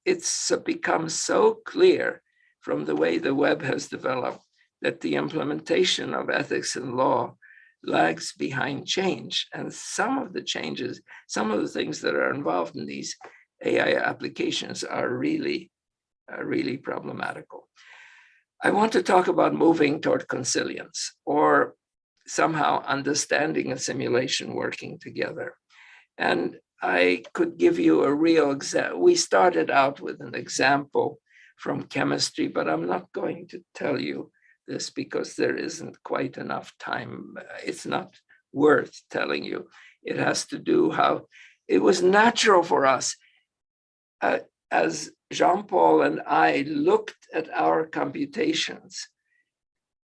Speaker 3: it's become so clear from the way the web has developed that the implementation of ethics and law lags behind change. And some of the changes, some of the things that are involved in these AI applications are really problematical. I want to talk about moving toward consilience, or somehow understanding and simulation working together. And I could give you a real example. We started out with an example from chemistry, but I'm not going to tell you this because there isn't quite enough time. It's not worth telling you. It has to do how it was natural for us as Jean-Paul and I looked at our computations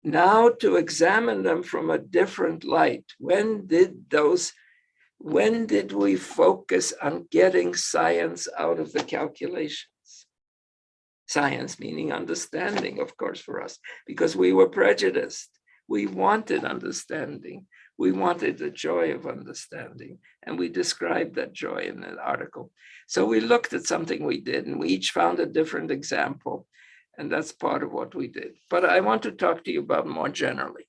Speaker 3: now to examine them from a different light. When did we focus on getting science out of the calculations? Science meaning understanding, of course, for us, because we were prejudiced. We wanted understanding. We wanted the joy of understanding. And we described that joy in an article. So we looked at something we did, and we each found a different example. And that's part of what we did. But I want to talk to you about more generally.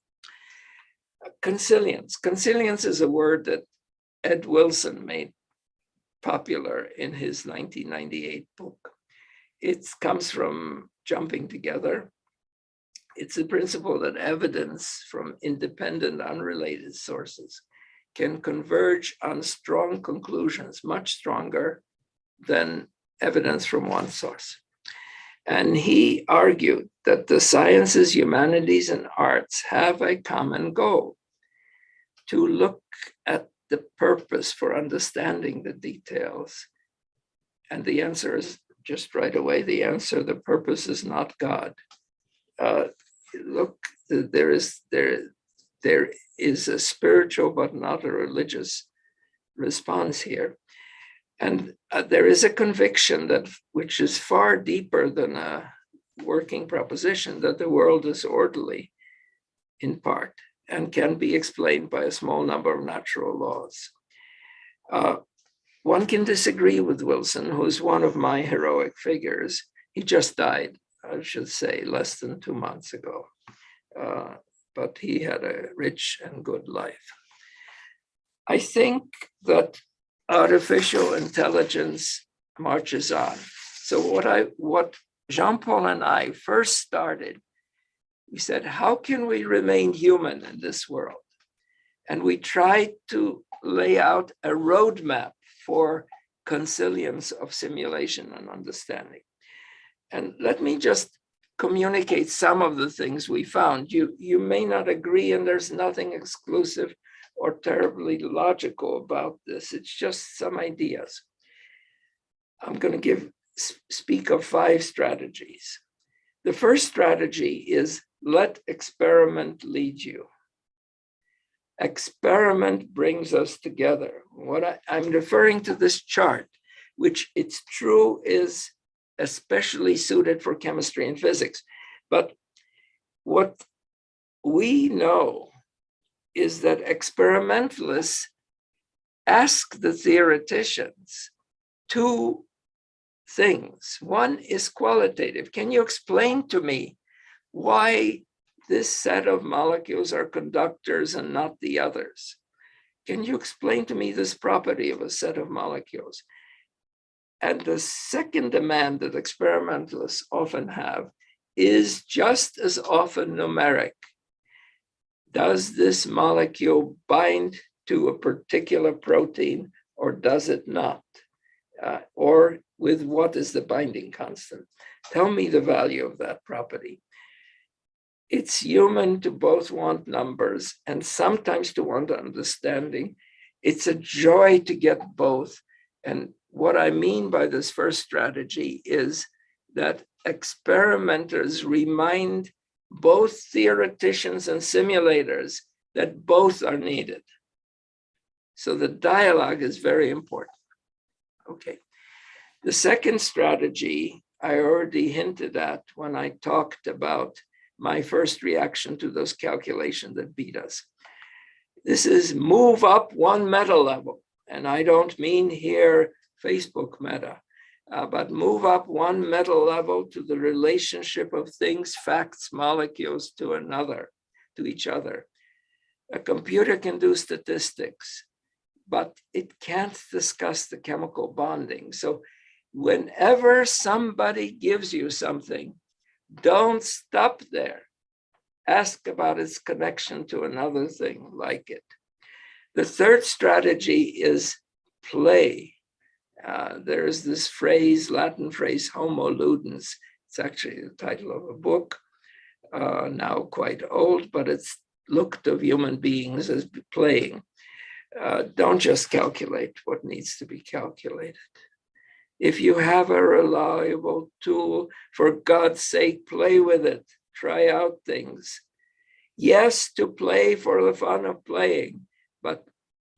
Speaker 3: Consilience. Consilience is a word that Ed Wilson made popular in his 1998 book. It comes from jumping together. It's a principle that evidence from independent, unrelated sources can converge on strong conclusions, much stronger than evidence from one source. And he argued that the sciences, humanities, and arts have a common goal: to look at the purpose for understanding the details. And the answer is just right away, the answer: the purpose is not God. Look, there is a spiritual but not a religious response here. And there is a conviction that, which is far deeper than a working proposition, that the world is orderly in part and can be explained by a small number of natural laws. One can disagree with Wilson, who's one of my heroic figures. He just died, I should say, less than 2 months ago. But he had a rich and good life. I think that artificial intelligence marches on. So what Jean-Paul and I first started, we said, how can we remain human in this world? And we tried to lay out a roadmap for consilience of simulation and understanding. And let me just communicate some of the things we found. You may not agree, and there's nothing exclusive or terribly logical about this. It's just some ideas. I'm going to speak of 5 strategies. The first strategy is let experiment lead you. Experiment brings us together. What I'm referring to this chart, which it's true is especially suited for chemistry and physics. But what we know is that experimentalists ask the theoreticians 2 things. One is qualitative. Can you explain to me why this set of molecules are conductors and not the others? Can you explain to me this property of a set of molecules? And the second demand that experimentalists often have is just as often numeric. Does this molecule bind to a particular protein or does it not? Or with what is the binding constant? Tell me the value of that property. it's human to both want numbers and sometimes to want understanding. It's a joy to get both. And what I mean by this first strategy is that experimenters remind both theoreticians and simulators that both are needed. So the dialogue is very important. Okay. The second strategy I already hinted at when I talked about my first reaction to those calculations that beat us. This is move up one meta level. And I don't mean here Facebook meta, but move up one meta level to the relationship of things, facts, molecules to each other. A computer can do statistics, but it can't discuss the chemical bonding. So whenever somebody gives you something, don't stop there. Ask about its connection to another thing like it. The third strategy is play. There's this phrase, Latin phrase, homo ludens. It's actually the title of a book, now quite old, but it's looked of human beings as playing. Don't just calculate what needs to be calculated. If you have a reliable tool, for God's sake, play with it. Try out things. Yes, to play for the fun of playing, but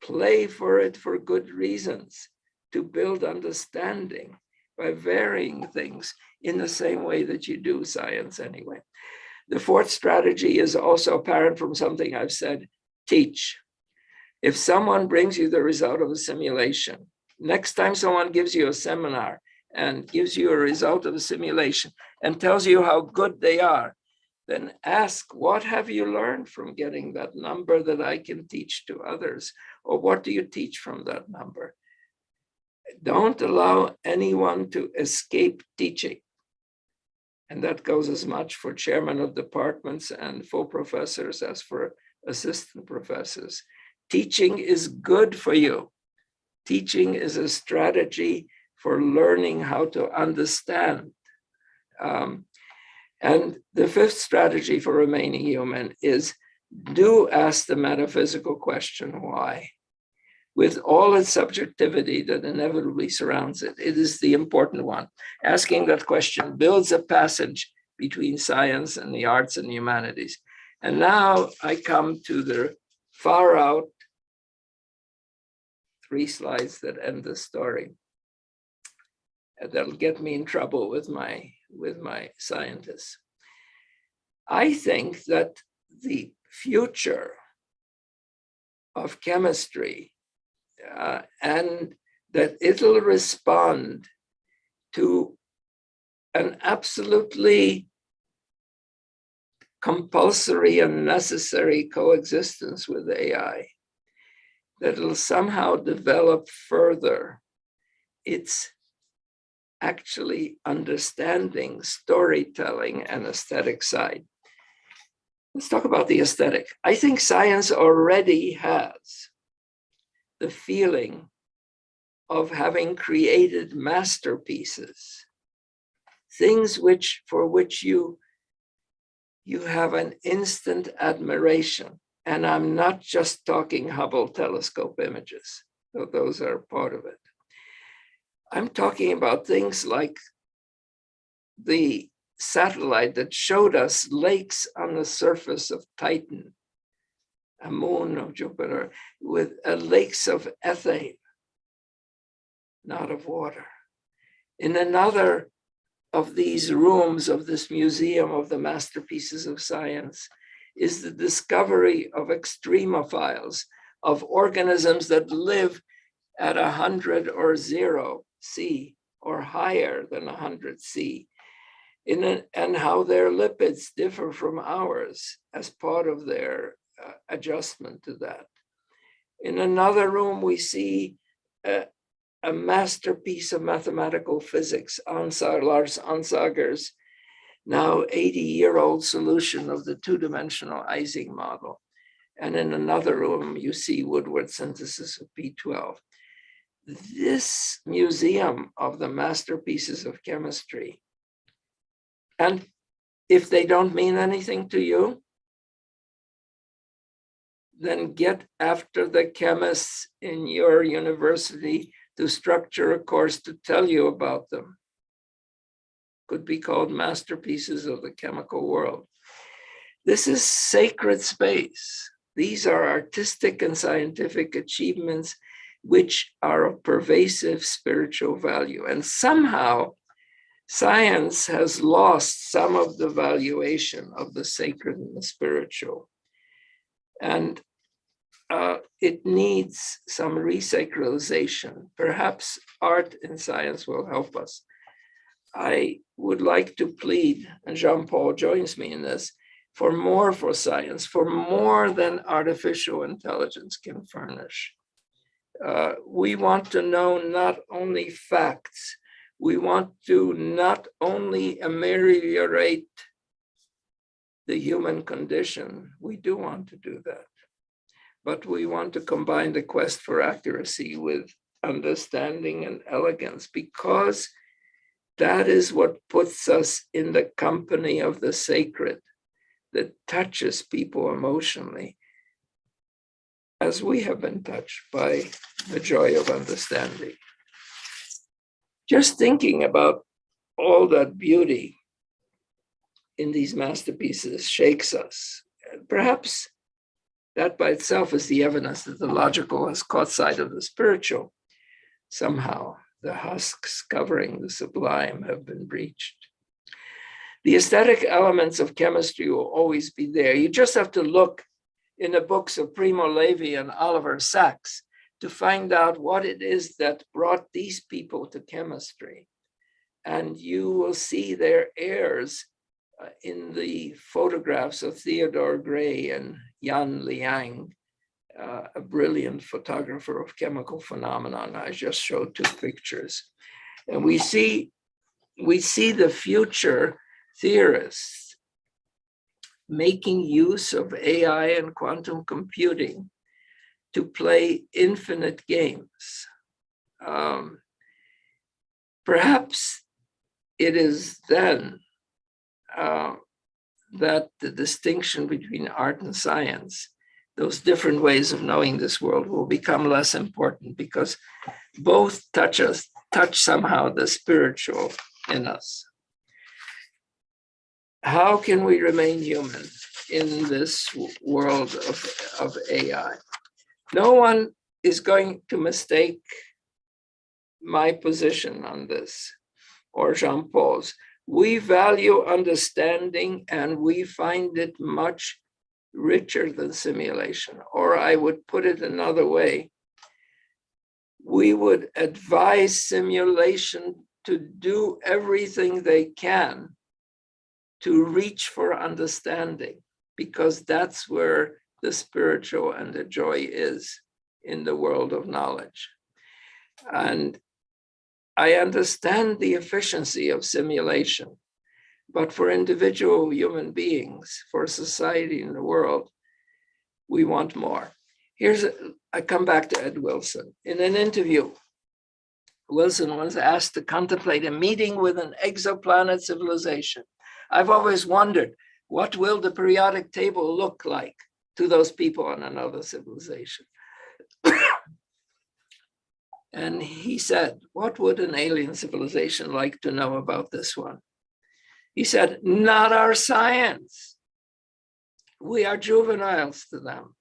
Speaker 3: play for it for good reasons, to build understanding by varying things in the same way that you do science anyway. The fourth strategy is also apparent from something I've said, teach. If someone brings you the result of a simulation, next time someone gives you a seminar and gives you a result of a simulation and tells you how good they are, then ask, what have you learned from getting that number that I can teach to others? Or what do you teach from that number? Don't allow anyone to escape teaching. And that goes as much for chairmen of departments and full professors as for assistant professors. Teaching is good for you. Teaching is a strategy for learning how to understand. And the fifth strategy for remaining human is do ask the metaphysical question, why? With all its subjectivity that inevitably surrounds it, it is the important one. Asking that question builds a passage between science and the arts and the humanities. And now I come to the far out 3 slides that end the story. And that'll get me in trouble with my scientists. I think that the future of chemistry and that it'll respond to an absolutely compulsory and necessary coexistence with AI, that it'll somehow develop further its actually understanding, storytelling, and aesthetic side. Let's talk about the aesthetic. I think science already has the feeling of having created masterpieces, things for which you have an instant admiration. And I'm not just talking Hubble telescope images, though those are part of it. I'm talking about things like the satellite that showed us lakes on the surface of Titan, a moon of Jupiter, with lakes of ethane, not of water. In another of these rooms of this museum of the masterpieces of science is the discovery of extremophiles, of organisms that live at 100 or 0 C or higher than 100 C, and how their lipids differ from ours as part of their adjustment to that. In another room, we see a masterpiece of mathematical physics, Lars Onsager's now 80-year-old solution of the 2-dimensional Ising model. And in another room, you see Woodward's synthesis of P12. This museum of the masterpieces of chemistry, and If they don't mean anything to you, then get after the chemists in your university to structure a course to tell you about them. Could be called masterpieces of the chemical world. This is sacred space. These are artistic and scientific achievements which are of pervasive spiritual value. And somehow science has lost some of the valuation of the sacred and the spiritual. And it needs some resacralization. Perhaps art and science will help us. I would like to plead, and Jean-Paul joins me in this, for more for science, for more than artificial intelligence can furnish. We want to know not only facts, we want to not only ameliorate the human condition, we do want to do that, but we want to combine the quest for accuracy with understanding and elegance, because that is what puts us in the company of the sacred, that touches people emotionally, as we have been touched by the joy of understanding. Just thinking about all that beauty in these masterpieces shakes us. Perhaps that by itself is the evidence that the logical has caught sight of the spiritual. Somehow the husks covering the sublime have been breached. The aesthetic elements of chemistry will always be there. You just have to look in the books of Primo Levi and Oliver Sacks to find out what it is that brought these people to chemistry. And you will see their heirs in the photographs of Theodore Gray and Yan Liang, a brilliant photographer of chemical phenomenon. I just showed 2 pictures. And we see the future theorists making use of AI and quantum computing to play infinite games. Perhaps it is then that the distinction between art and science, those different ways of knowing this world, will become less important, because both touch somehow the spiritual in us. How can we remain human in this world of AI? No one is going to mistake my position on this, or Jean-Paul's. We value understanding, and we find it much richer than simulation. Or I would put it another way. We would advise simulation to do everything they can to reach for understanding, because that's where the spiritual and the joy is in the world of knowledge. And I understand the efficiency of simulation, but for individual human beings, for society in the world, we want more. I come back to Ed Wilson. In an interview, Wilson was asked to contemplate a meeting with an exoplanet civilization. I've always wondered, what will the periodic table look like to those people on another civilization? And he said, what would an alien civilization like to know about this one? He said, not our science. We are juveniles to them.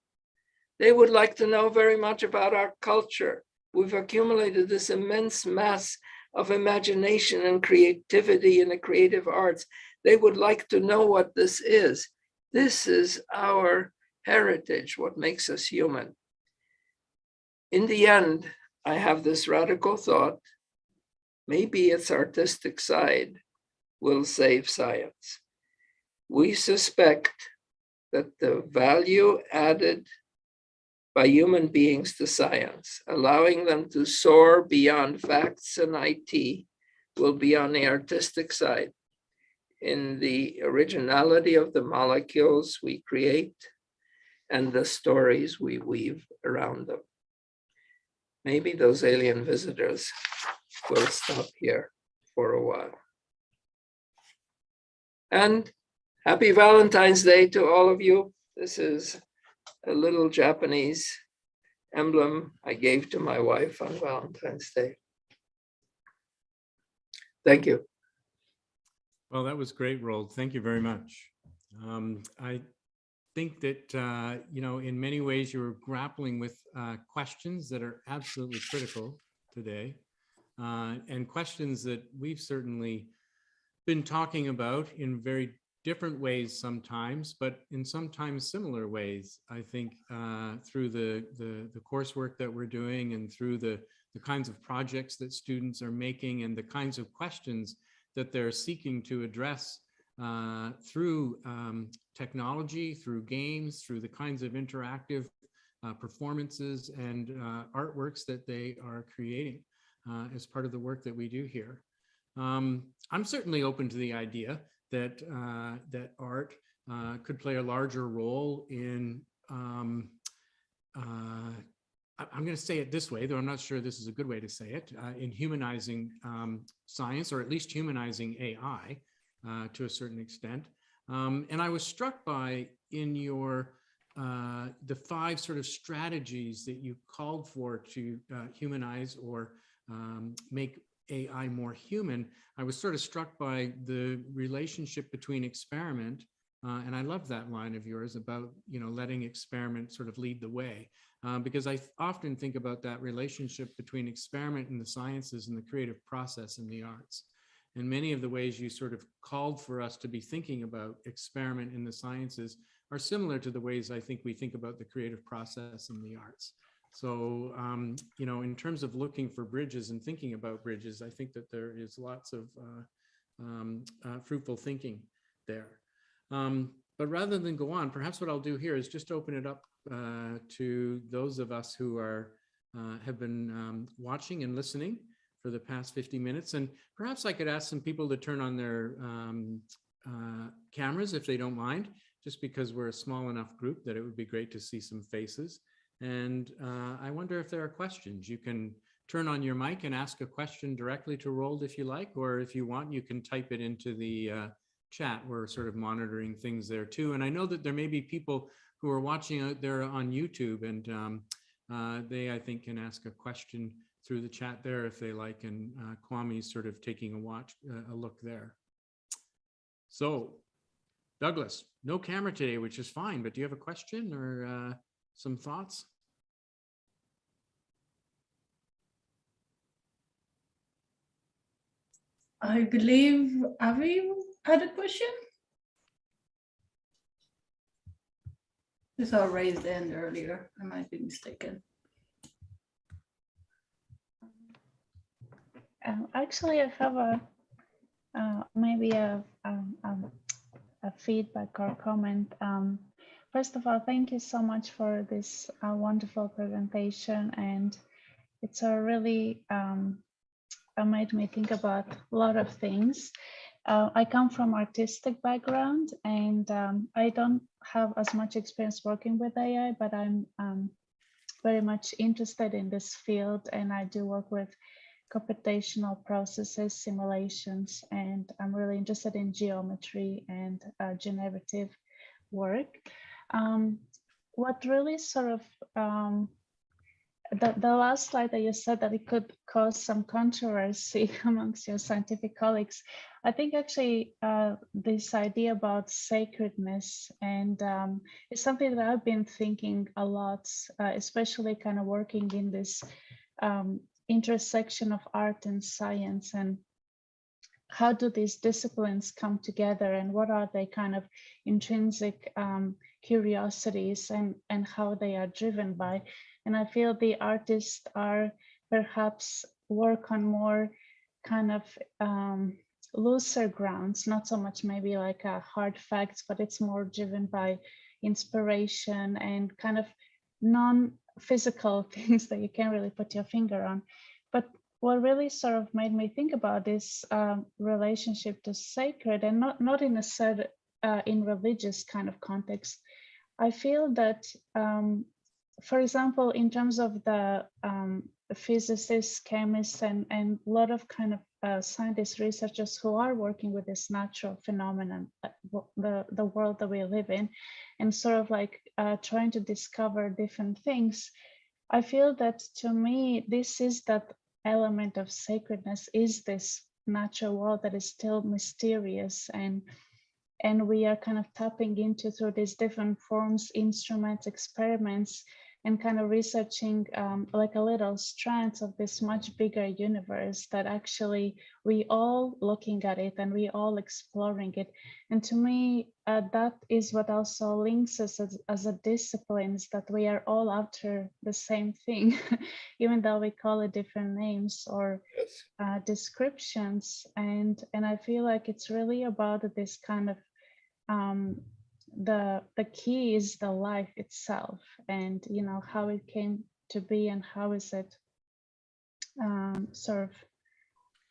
Speaker 3: They would like to know very much about our culture. We've accumulated this immense mass of imagination and creativity in the creative arts. They would like to know what this is. This is our heritage, what makes us human. In the end, I have this radical thought, maybe its artistic side will save science. We suspect that the value added by human beings to science, allowing them to soar beyond facts and IT, will be on the artistic side, in the originality of the molecules we create and the stories we weave around them. Maybe those alien visitors will stop here for a while. And Happy Valentine's Day to all of you. This is a little Japanese emblem I gave to my wife on Valentine's Day. Thank you.
Speaker 1: Well, that was great, Roald. Thank you very much. I think that, you know, in many ways you were grappling with questions that are absolutely critical today, and questions that we've certainly been talking about in very different ways sometimes, but in sometimes similar ways, I think, through the coursework that we're doing and through the kinds of projects that students are making and the kinds of questions that they're seeking to address through technology, through games, through the kinds of interactive performances and artworks that they are creating as part of the work that we do here. I'm certainly open to the idea that that art could play a larger role in, I'm going to say it this way, though I'm not sure this is a good way to say it, in humanizing science, or at least humanizing AI to a certain extent. And I was struck by, in your the 5 sort of strategies that you called for to humanize or make AI more human. I was sort of struck by the relationship between experiment, and I love that line of yours about, you know, letting experiment sort of lead the way, because I often think about that relationship between experiment in the sciences and the creative process in the arts. And many of the ways you sort of called for us to be thinking about experiment in the sciences are similar to the ways I think we think about the creative process in the arts. So, you know, in terms of looking for bridges and thinking about bridges, I think that there is lots of fruitful thinking there. But rather than go on, perhaps what I'll do here is just open it up to those of us who are have been watching and listening for the past 50 minutes. And perhaps I could ask some people to turn on their cameras if they don't mind, just because we're a small enough group that it would be great to see some faces. And I wonder if there are questions. You can turn on your mic and ask a question directly to Roald if you like, or if you want, you can type it into the chat. We're sort of monitoring things there too. And I know that there may be people who are watching out there on YouTube, and they, I think, can ask a question through the chat there if they like. And Kwame's sort of taking a look there. So, Douglas, no camera today, which is fine, but do you have a question or some thoughts?
Speaker 2: I believe Avi had a question. I saw a raised hand earlier. I might be mistaken.
Speaker 5: Actually, I have a maybe a feedback or comment. First of all, thank you so much for this wonderful presentation, and it's a really made me think about a lot of things. I come from artistic background, and I don't have as much experience working with AI, but I'm very much interested in this field, and I do work with computational processes, simulations, and I'm really interested in geometry and generative work. What really sort of, the last slide that you said that it could cause some controversy amongst your scientific colleagues, I think actually this idea about sacredness and it's something that I've been thinking a lot, especially kind of working in this intersection of art and science, and how do these disciplines come together, and what are they kind of intrinsic curiosities, and how they are driven by. And I feel the artists are perhaps work on more kind of looser grounds, not so much maybe like hard facts, but it's more driven by inspiration and kind of non-physical things that you can't really put your finger on. But what really sort of made me think about this relationship to sacred, and not in a certain in religious kind of context, I feel that, for example, in terms of the physicists, chemists, and a lot of kind of scientists, researchers who are working with this natural phenomenon, the world that we live in, and sort of like trying to discover different things. I feel that to me, this is that element of sacredness, is this natural world that is still mysterious, and we are kind of tapping into through these different forms, instruments, experiments, and kind of researching like a little strands of this much bigger universe that actually we all looking at it and we all exploring it. And to me, that is what also links us as a disciplines, that we are all after the same thing, even though we call it different names or descriptions. And I feel like it's really about this kind of the key is the life itself, and you know how it came to be and how is it sort of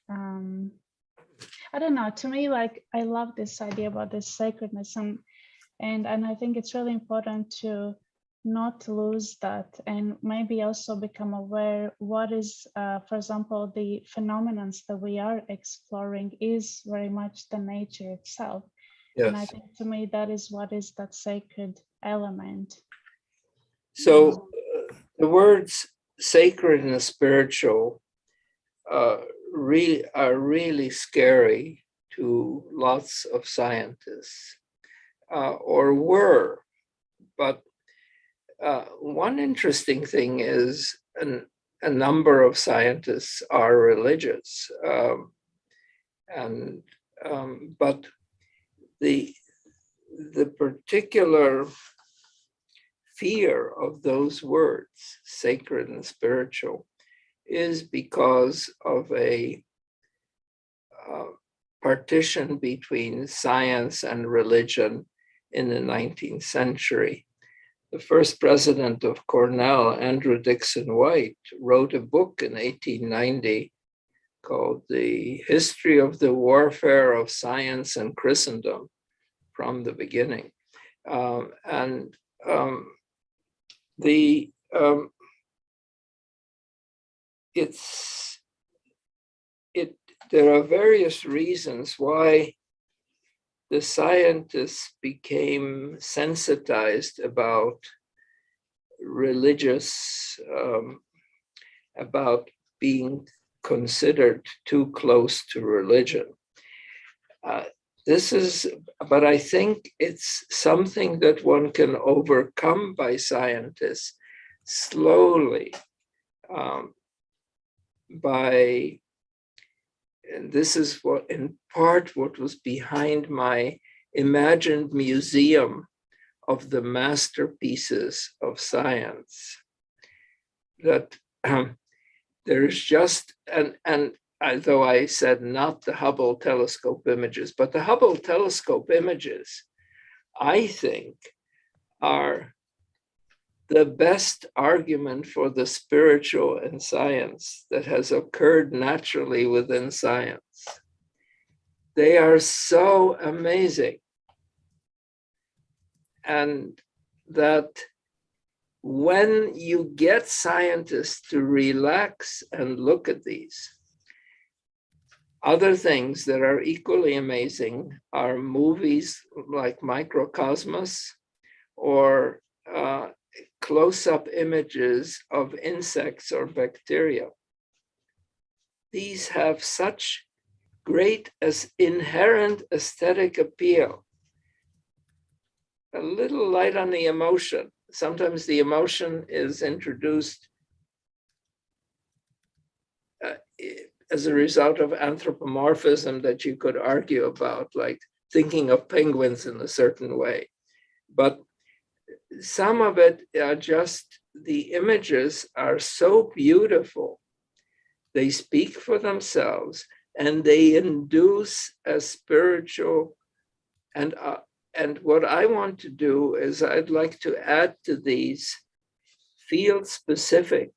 Speaker 5: I don't know, to me, like I love this idea about this sacredness, and I think it's really important to not lose that, and maybe also become aware what is for example the phenomena that we are exploring is very much the nature itself.
Speaker 3: Yes.
Speaker 5: And I think to me, that is what is that sacred element.
Speaker 3: So the words sacred and spiritual are really scary to lots of scientists, or were. But one interesting thing is a number of scientists are religious, but the particular fear of those words, sacred and spiritual, is because of a partition between science and religion in the 19th century. The first president of Cornell, Andrew Dixon White, wrote a book in 1890 called The History of the Warfare of Science and Christendom from the Beginning. There are various reasons why the scientists became sensitized about religious, about being considered too close to religion. But I think it's something that one can overcome by scientists slowly, and this is what, in part, what was behind my imagined museum of the masterpieces of science. That there's just, and although I said not the Hubble telescope images, but the Hubble telescope images, I think, are the best argument for the spiritual in science that has occurred naturally within science. They are so amazing. And that when you get scientists to relax and look at these, other things that are equally amazing are movies like Microcosmos or close-up images of insects or bacteria. These have such great inherent aesthetic appeal. A little light on the emotion. Sometimes the emotion is introduced as a result of anthropomorphism that you could argue about, like thinking of penguins in a certain way. But some of it are just, the images are so beautiful. They speak for themselves and they induce a spiritual, and what I want to do is I'd like to add to these field-specific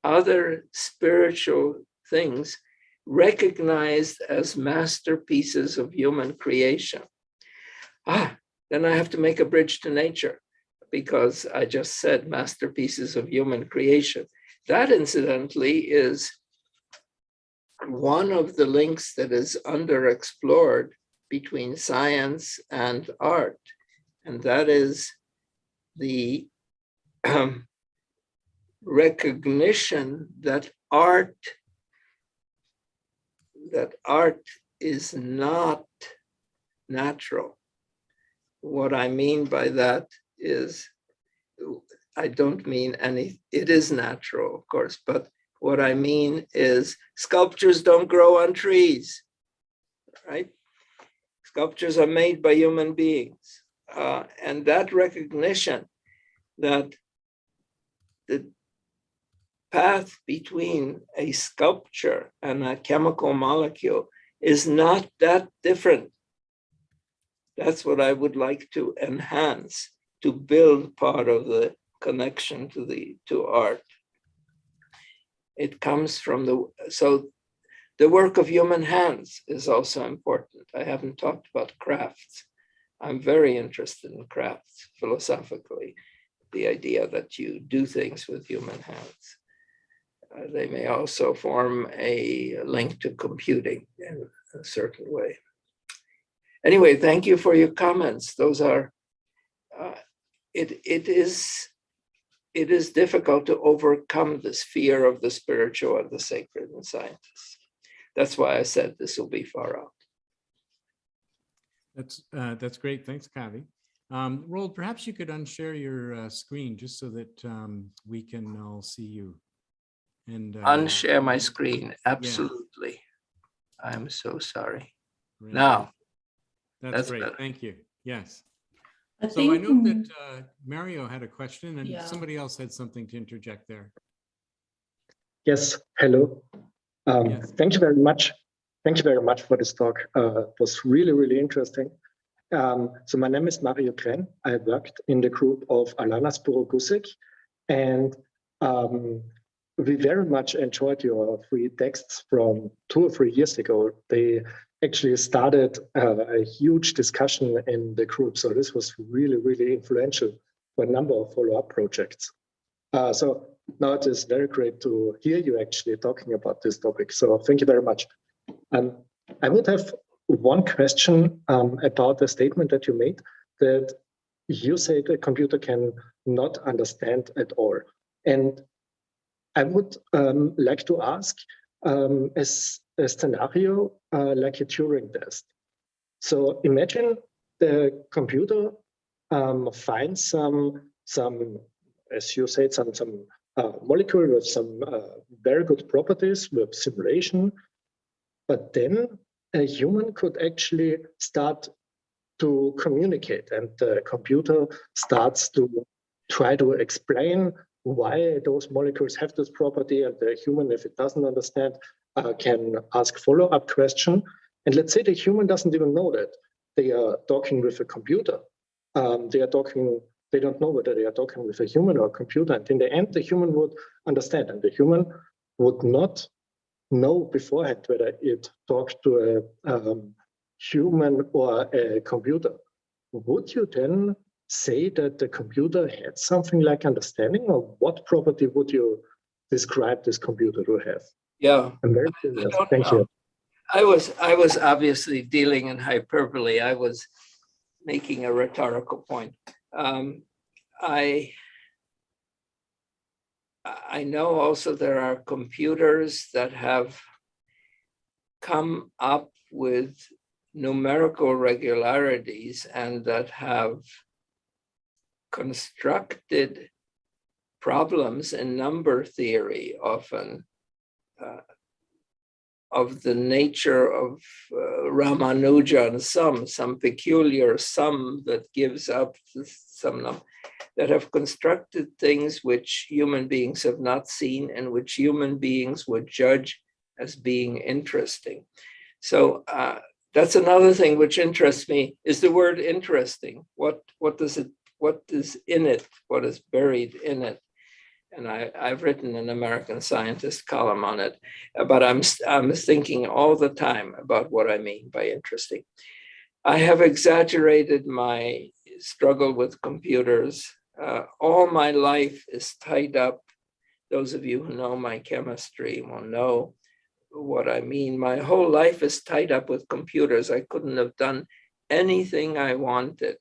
Speaker 3: other spiritual things recognized as masterpieces of human creation. Then I have to make a bridge to nature, because I just said masterpieces of human creation. That, incidentally, is one of the links that is underexplored between science and art, and that is the recognition that art is not natural. What I mean by that is, I don't mean it is natural, of course, but what I mean is sculptures don't grow on trees, right? Sculptures are made by human beings. And that recognition that the path between a sculpture and a chemical molecule is not that different. That's what I would like to enhance, to build part of the connection to art. It comes from the work of human hands is also important. I haven't talked about crafts. I'm very interested in crafts philosophically, the idea that you do things with human hands. They may also form a link to computing in a certain way. Anyway, thank you for your comments. Those are, it is difficult to overcome this fear of the spiritual and the sacred in scientists. That's why I said this will be far out.
Speaker 1: That's great. Thanks, Kavi. Roald, perhaps you could unshare your screen just so that we can all see you. And
Speaker 3: unshare my screen. Absolutely. Yeah. I'm so sorry. Great. Now.
Speaker 1: That's great. Better. Thank you. Yes.
Speaker 2: I
Speaker 1: know that Mario had a question and somebody else had something to interject there.
Speaker 6: Yes. Hello. Yes. Thank you very much. Thank you very much for this talk. It was really, really interesting. So my name is Mario Kren. I worked in the group of Alana Spuro-Gusic, and we very much enjoyed your free texts from 2 or 3 years ago. They actually started a huge discussion in the group. So this was really, really influential for a number of follow-up projects. So now it is very great to hear you actually talking about this topic. So thank you very much. I would have one question about the statement that you made, that you say the computer can not understand at all. And I would like to ask as a scenario like a Turing test. So imagine the computer finds some, as you said, some molecule with some very good properties with simulation, but then a human could actually start to communicate, and the computer starts to try to explain why those molecules have this property, and the human, if it doesn't understand, can ask follow-up question. And let's say the human doesn't even know that they are talking with a computer. They don't know whether they are talking with a human or a computer. And in the end, the human would understand, and the human would not know beforehand whether it talked to a human or a computer. Would you then say that the computer had something like understanding, or what property would you describe this computer to have?
Speaker 3: Yeah,
Speaker 6: I'm very curious. Thank
Speaker 3: know.
Speaker 6: you.
Speaker 3: I was obviously dealing in hyperbole. I was making a rhetorical point. I know also there are computers that have come up with numerical regularities and that have constructed problems in number theory often of the nature of Ramanujan sum, some peculiar sum that gives up some number, that have constructed things which human beings have not seen and which human beings would judge as being interesting. So that's another thing which interests me, is the word interesting. What is in it? What is buried in it? And I've written an American Scientist column on it, but I'm thinking all the time about what I mean by interesting. I have exaggerated my struggle with computers. All my life is tied up. Those of you who know my chemistry will know what I mean. My whole life is tied up with computers. I couldn't have done anything I wanted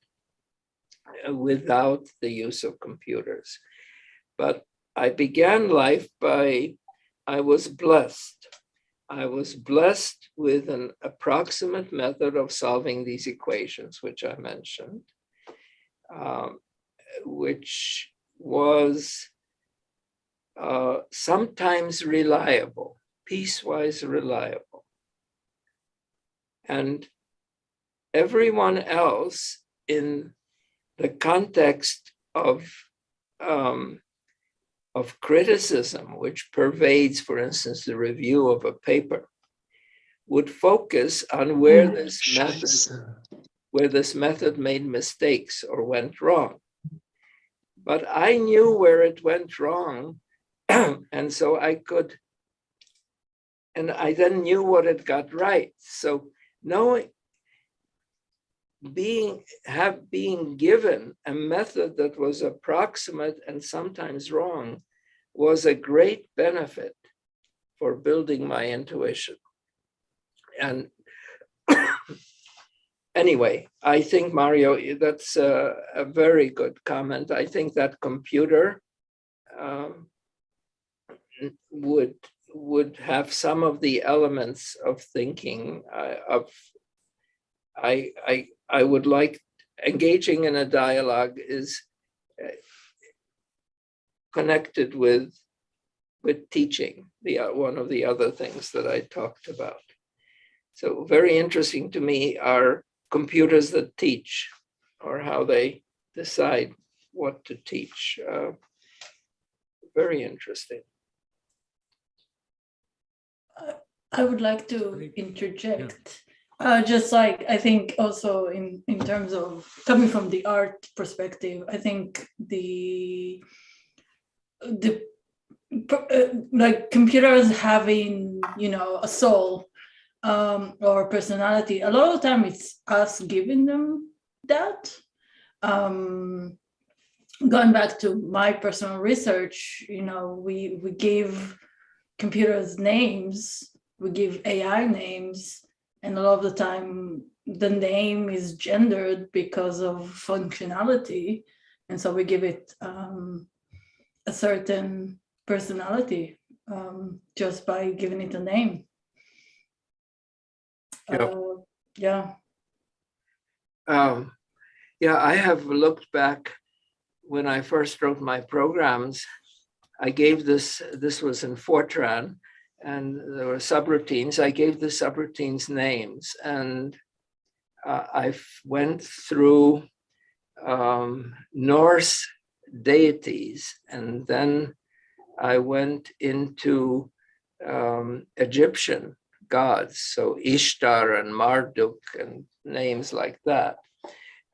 Speaker 3: without the use of computers. But I began life I was blessed. I was blessed with an approximate method of solving these equations, which I mentioned, which was sometimes reliable, piecewise reliable. And everyone else in the context of criticism, which pervades, for instance, the review of a paper, would focus on where this method made mistakes or went wrong. But I knew where it went wrong, and so I then knew what it got right. So being given a method that was approximate and sometimes wrong was a great benefit for building my intuition. And anyway, I think, Mario, that's a very good comment. I think that computer would have some of the elements of thinking I would like. Engaging in a dialogue is connected with teaching, one of the other things that I talked about. So very interesting to me are computers that teach, or how they decide what to teach. Very interesting.
Speaker 2: I would like to interject. Just like, I think also in terms of coming from the art perspective, I think like computers having, a soul or personality, a lot of the time it's us giving them that. Going back to my personal research, we give computers names, we give AI names, and a lot of the time the name is gendered because of functionality. And so we give it a certain personality just by giving it a name.
Speaker 3: Yeah, I have looked back when I first wrote my programs. I gave this was in Fortran, and there were subroutines. I gave the subroutines names, and I went through Norse deities, and then I went into Egyptian gods, so Ishtar and Marduk and names like that.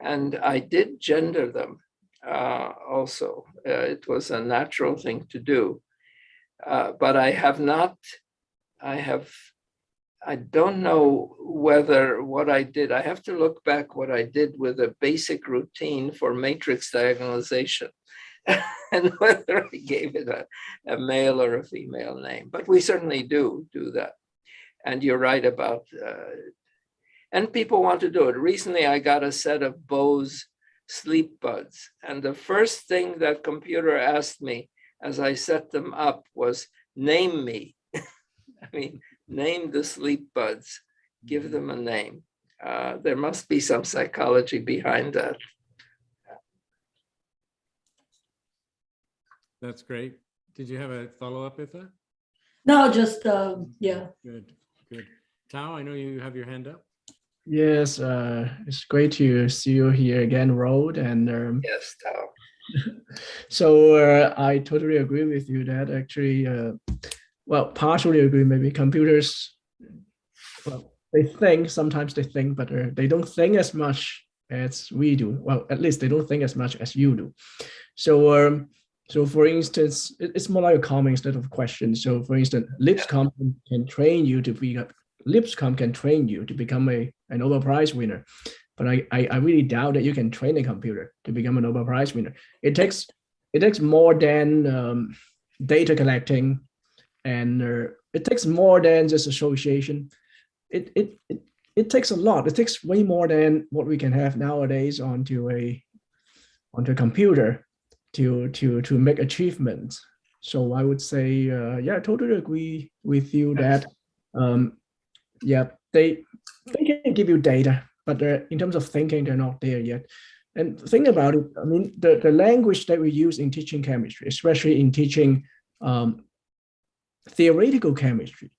Speaker 3: And I did gender them also. It was a natural thing to do. But I don't know whether what I did, I have to look back what I did with a basic routine for matrix diagonalization and whether I gave it a male or a female name. But we certainly do that. And you're right about, and people want to do it. Recently, I got a set of Bose sleep buds. And the first thing that computer asked me as I set them up was, name me. I mean, name the sleep buds, give them a name. There must be some psychology behind that.
Speaker 1: That's great. Did you have a follow-up, Ifa?
Speaker 2: No, just, yeah.
Speaker 1: Good. Tao, I know you have your hand up.
Speaker 7: Yes, it's great to see you here again, Roald. And
Speaker 3: yes, Tao.
Speaker 7: So I totally agree with you that actually, well, partially agree, maybe computers, well, sometimes they think, but they don't think as much as we do. Well, at least they don't think as much as you do. So, so for instance, it's more like a comment instead of a question. So for instance, Lipscomb can train you to be become a Nobel Prize winner. But I really doubt that you can train a computer to become a Nobel Prize winner. It takes more than data collecting and it takes more than just association. It takes a lot. It takes way more than what we can have nowadays onto a computer to make achievements. So I would say, yeah, I totally agree with you that, yeah, they can give you data, but in terms of thinking, they're not there yet. And think about it. I mean, the language that we use in teaching chemistry, especially in teaching theoretical chemistry,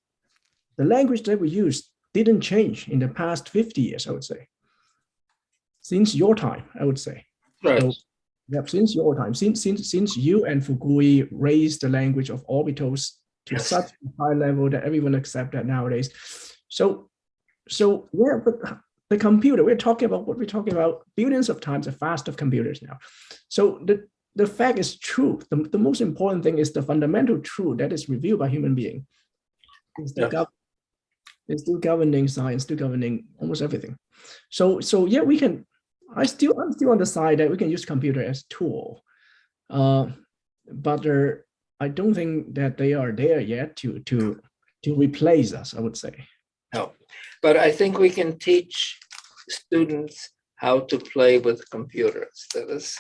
Speaker 7: the language that we use didn't change in the past 50 years, I would say. Since your time, I would say.
Speaker 3: Right.
Speaker 7: So, yep, since your time, since you and Fukui raised the language of orbitals to
Speaker 3: Yes.
Speaker 7: such a high level that everyone accepts that nowadays. So yeah, but the computer, we're talking about what we're talking about billions of times the fast of computers now. So the fact is true. The most important thing is the fundamental truth that is revealed by human being. It's still governing science, still governing almost everything. So yeah, we can. I'm still on the side that we can use computer as tool, but I don't think that they are there yet to replace us, I would say.
Speaker 3: No, but I think we can teach students how to play with computers. That is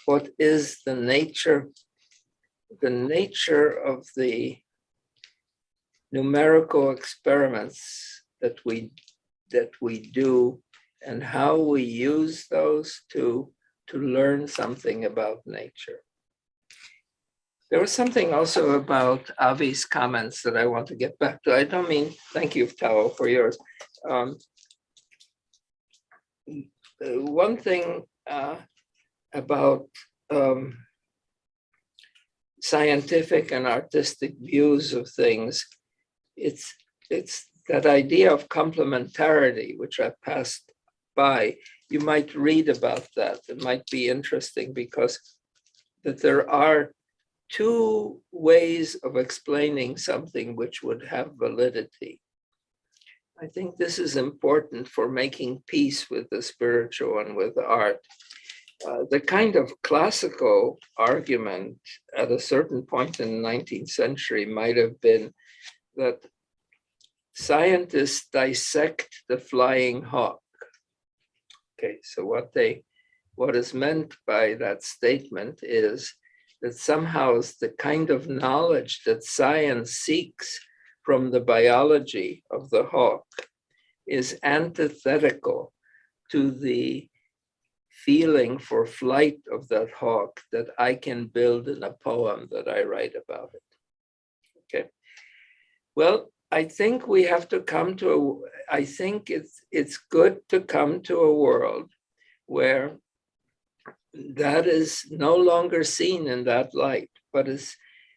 Speaker 3: what is the nature of the numerical experiments that we do, and how we use those to learn something about nature. There was something also about Avi's comments that I want to get back to. I don't mean, thank you, Tao, for yours. One thing about scientific and artistic views of things, it's that idea of complementarity, which I passed by. You might read about that. It might be interesting because that there are two ways of explaining something which would have validity. I think this is important for making peace with the spiritual and with art. The kind of classical argument at a certain point in the 19th century might have been that scientists dissect the flying hawk. Okay, so what is meant by that statement is that somehow the kind of knowledge that science seeks from the biology of the hawk is antithetical to the feeling for flight of that hawk that I can build in a poem that I write about it. Okay. Well, I think we have to come to I think it's good to come to a world where that is no longer seen in that light, but is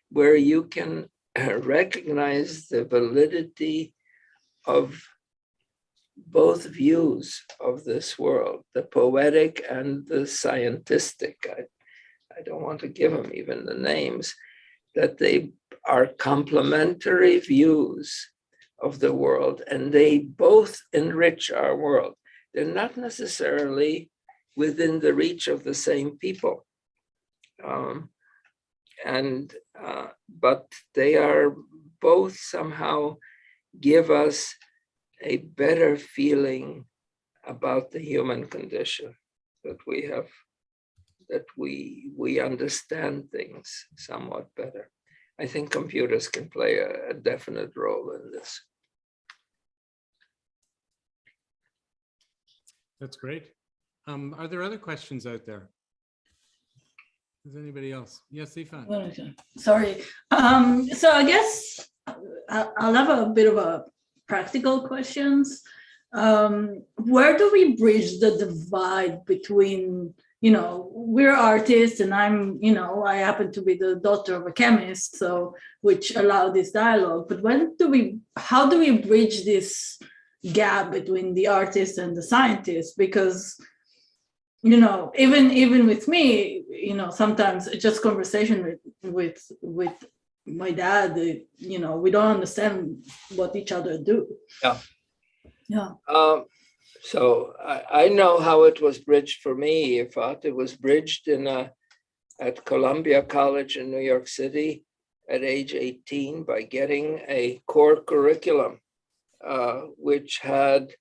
Speaker 3: where you can recognize the validity of both views of this world, the poetic and the scientistic. I don't want to give them even the names, that they are complementary views of the world, and they both enrich our world. They're not necessarily within the reach of the same people, but they are both somehow give us a better feeling about the human condition, that we have, that we understand things somewhat better. I think computers can play a definite role in this.
Speaker 1: That's great. Are there other questions out there? Is anybody else? Yes, Ifan.
Speaker 2: Sorry. So I guess I'll have a bit of a practical questions. Where do we bridge the divide between, we're artists and I happen to be the daughter of a chemist, so which allow this dialogue. But how do we bridge this gap between the artist and the scientist? Because even with me, sometimes it's just conversation with my dad, we don't understand what each other do. Yeah.
Speaker 3: So I know how it was bridged for me. It was bridged at Columbia College in New York City at age 18 by getting a core curriculum, which had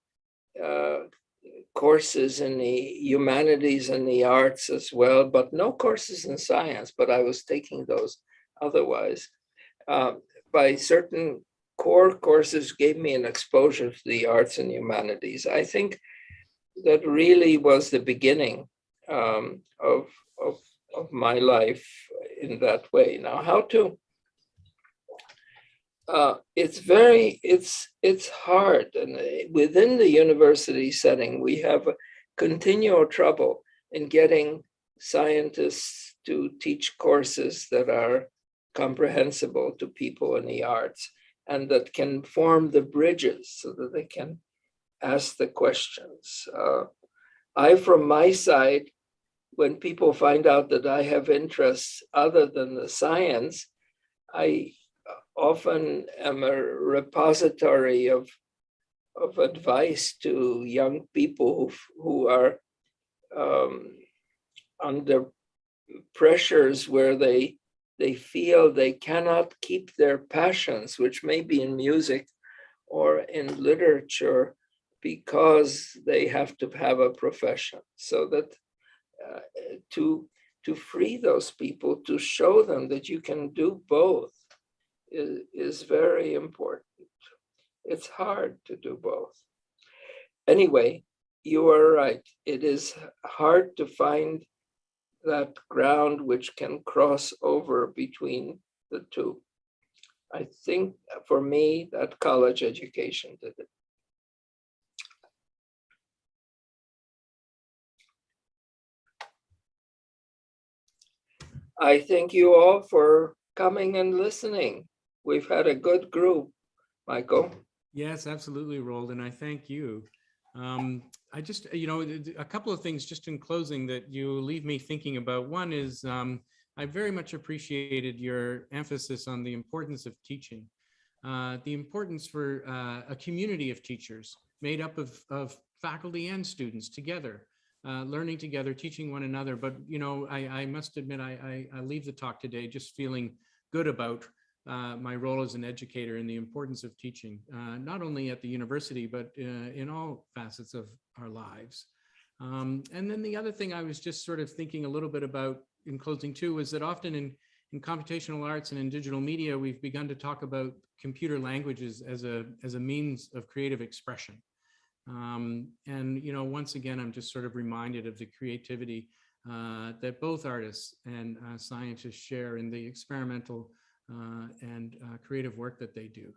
Speaker 3: courses in the humanities and the arts as well, but no courses in science, but I was taking those otherwise. By certain core courses gave me an exposure to the arts and humanities. I think that really was the beginning of my life in that way. Now, how to, it's hard, and within the university setting, we have a continual trouble in getting scientists to teach courses that are comprehensible to people in the arts and that can form the bridges so that they can ask the questions. From my side, when people find out that I have interests other than the science, I often am a repository of advice to young people who are under pressures where they feel they cannot keep their passions, which may be in music or in literature, because they have to have a profession. So that to free those people, to show them that you can do both is very important. It's hard to do both. Anyway, you are right. It is hard to find that ground which can cross over between the two. I think for me, that college education did it. I thank you all for coming and listening. We've had a good group, Michael.
Speaker 1: Yes, absolutely, Roald, and I thank you. I just, a couple of things just in closing that you leave me thinking about. One is I very much appreciated your emphasis on the importance of teaching, the importance for a community of teachers made up of faculty and students together, learning together, teaching one another. But, I must admit, I leave the talk today just feeling good about my role as an educator and the importance of teaching, not only at the university, but in all facets of our lives. And then the other thing I was just sort of thinking a little bit about in closing too, was that often in computational arts and in digital media, we've begun to talk about computer languages as a means of creative expression. And, once again, I'm just sort of reminded of the creativity that both artists and scientists share in the experimental and creative work that they do.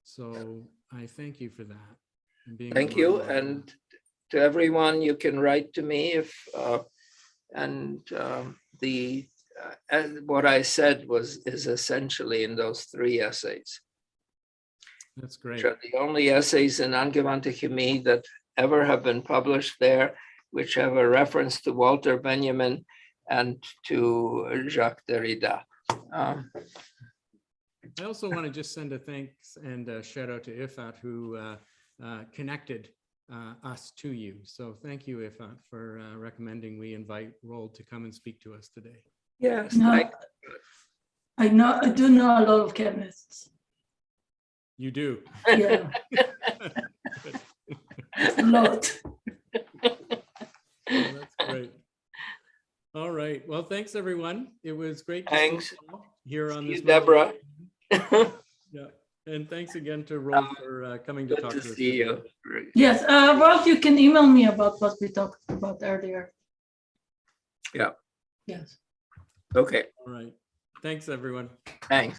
Speaker 1: So I thank you for that.
Speaker 3: Thank you. And to everyone, you can write to me if, what I said is essentially in those 3 essays.
Speaker 1: That's great.
Speaker 3: Which are the only essays in Angewandte Chemie that ever have been published there, which have a reference to Walter Benjamin and to Jacques Derrida.
Speaker 1: I also want to just send a thanks and a shout out to Ifat, who connected us to you. So thank you, Ifat, for recommending we invite Roald to come and speak to us today.
Speaker 3: Yes,
Speaker 2: I do know a lot of chemists.
Speaker 1: You do.
Speaker 2: Yeah. A lot.
Speaker 1: Oh, that's great. All right. Well, thanks everyone. It was great to
Speaker 3: Thanks.
Speaker 1: see you here on this.
Speaker 3: Deborah.
Speaker 1: Yeah. And thanks again to Roald for coming to talk to us.
Speaker 3: Good to see you.
Speaker 2: Yes, Roald, you can email me about what we talked about earlier.
Speaker 3: Yeah.
Speaker 2: Yes.
Speaker 3: Okay.
Speaker 1: All right. Thanks, everyone.
Speaker 3: Thanks.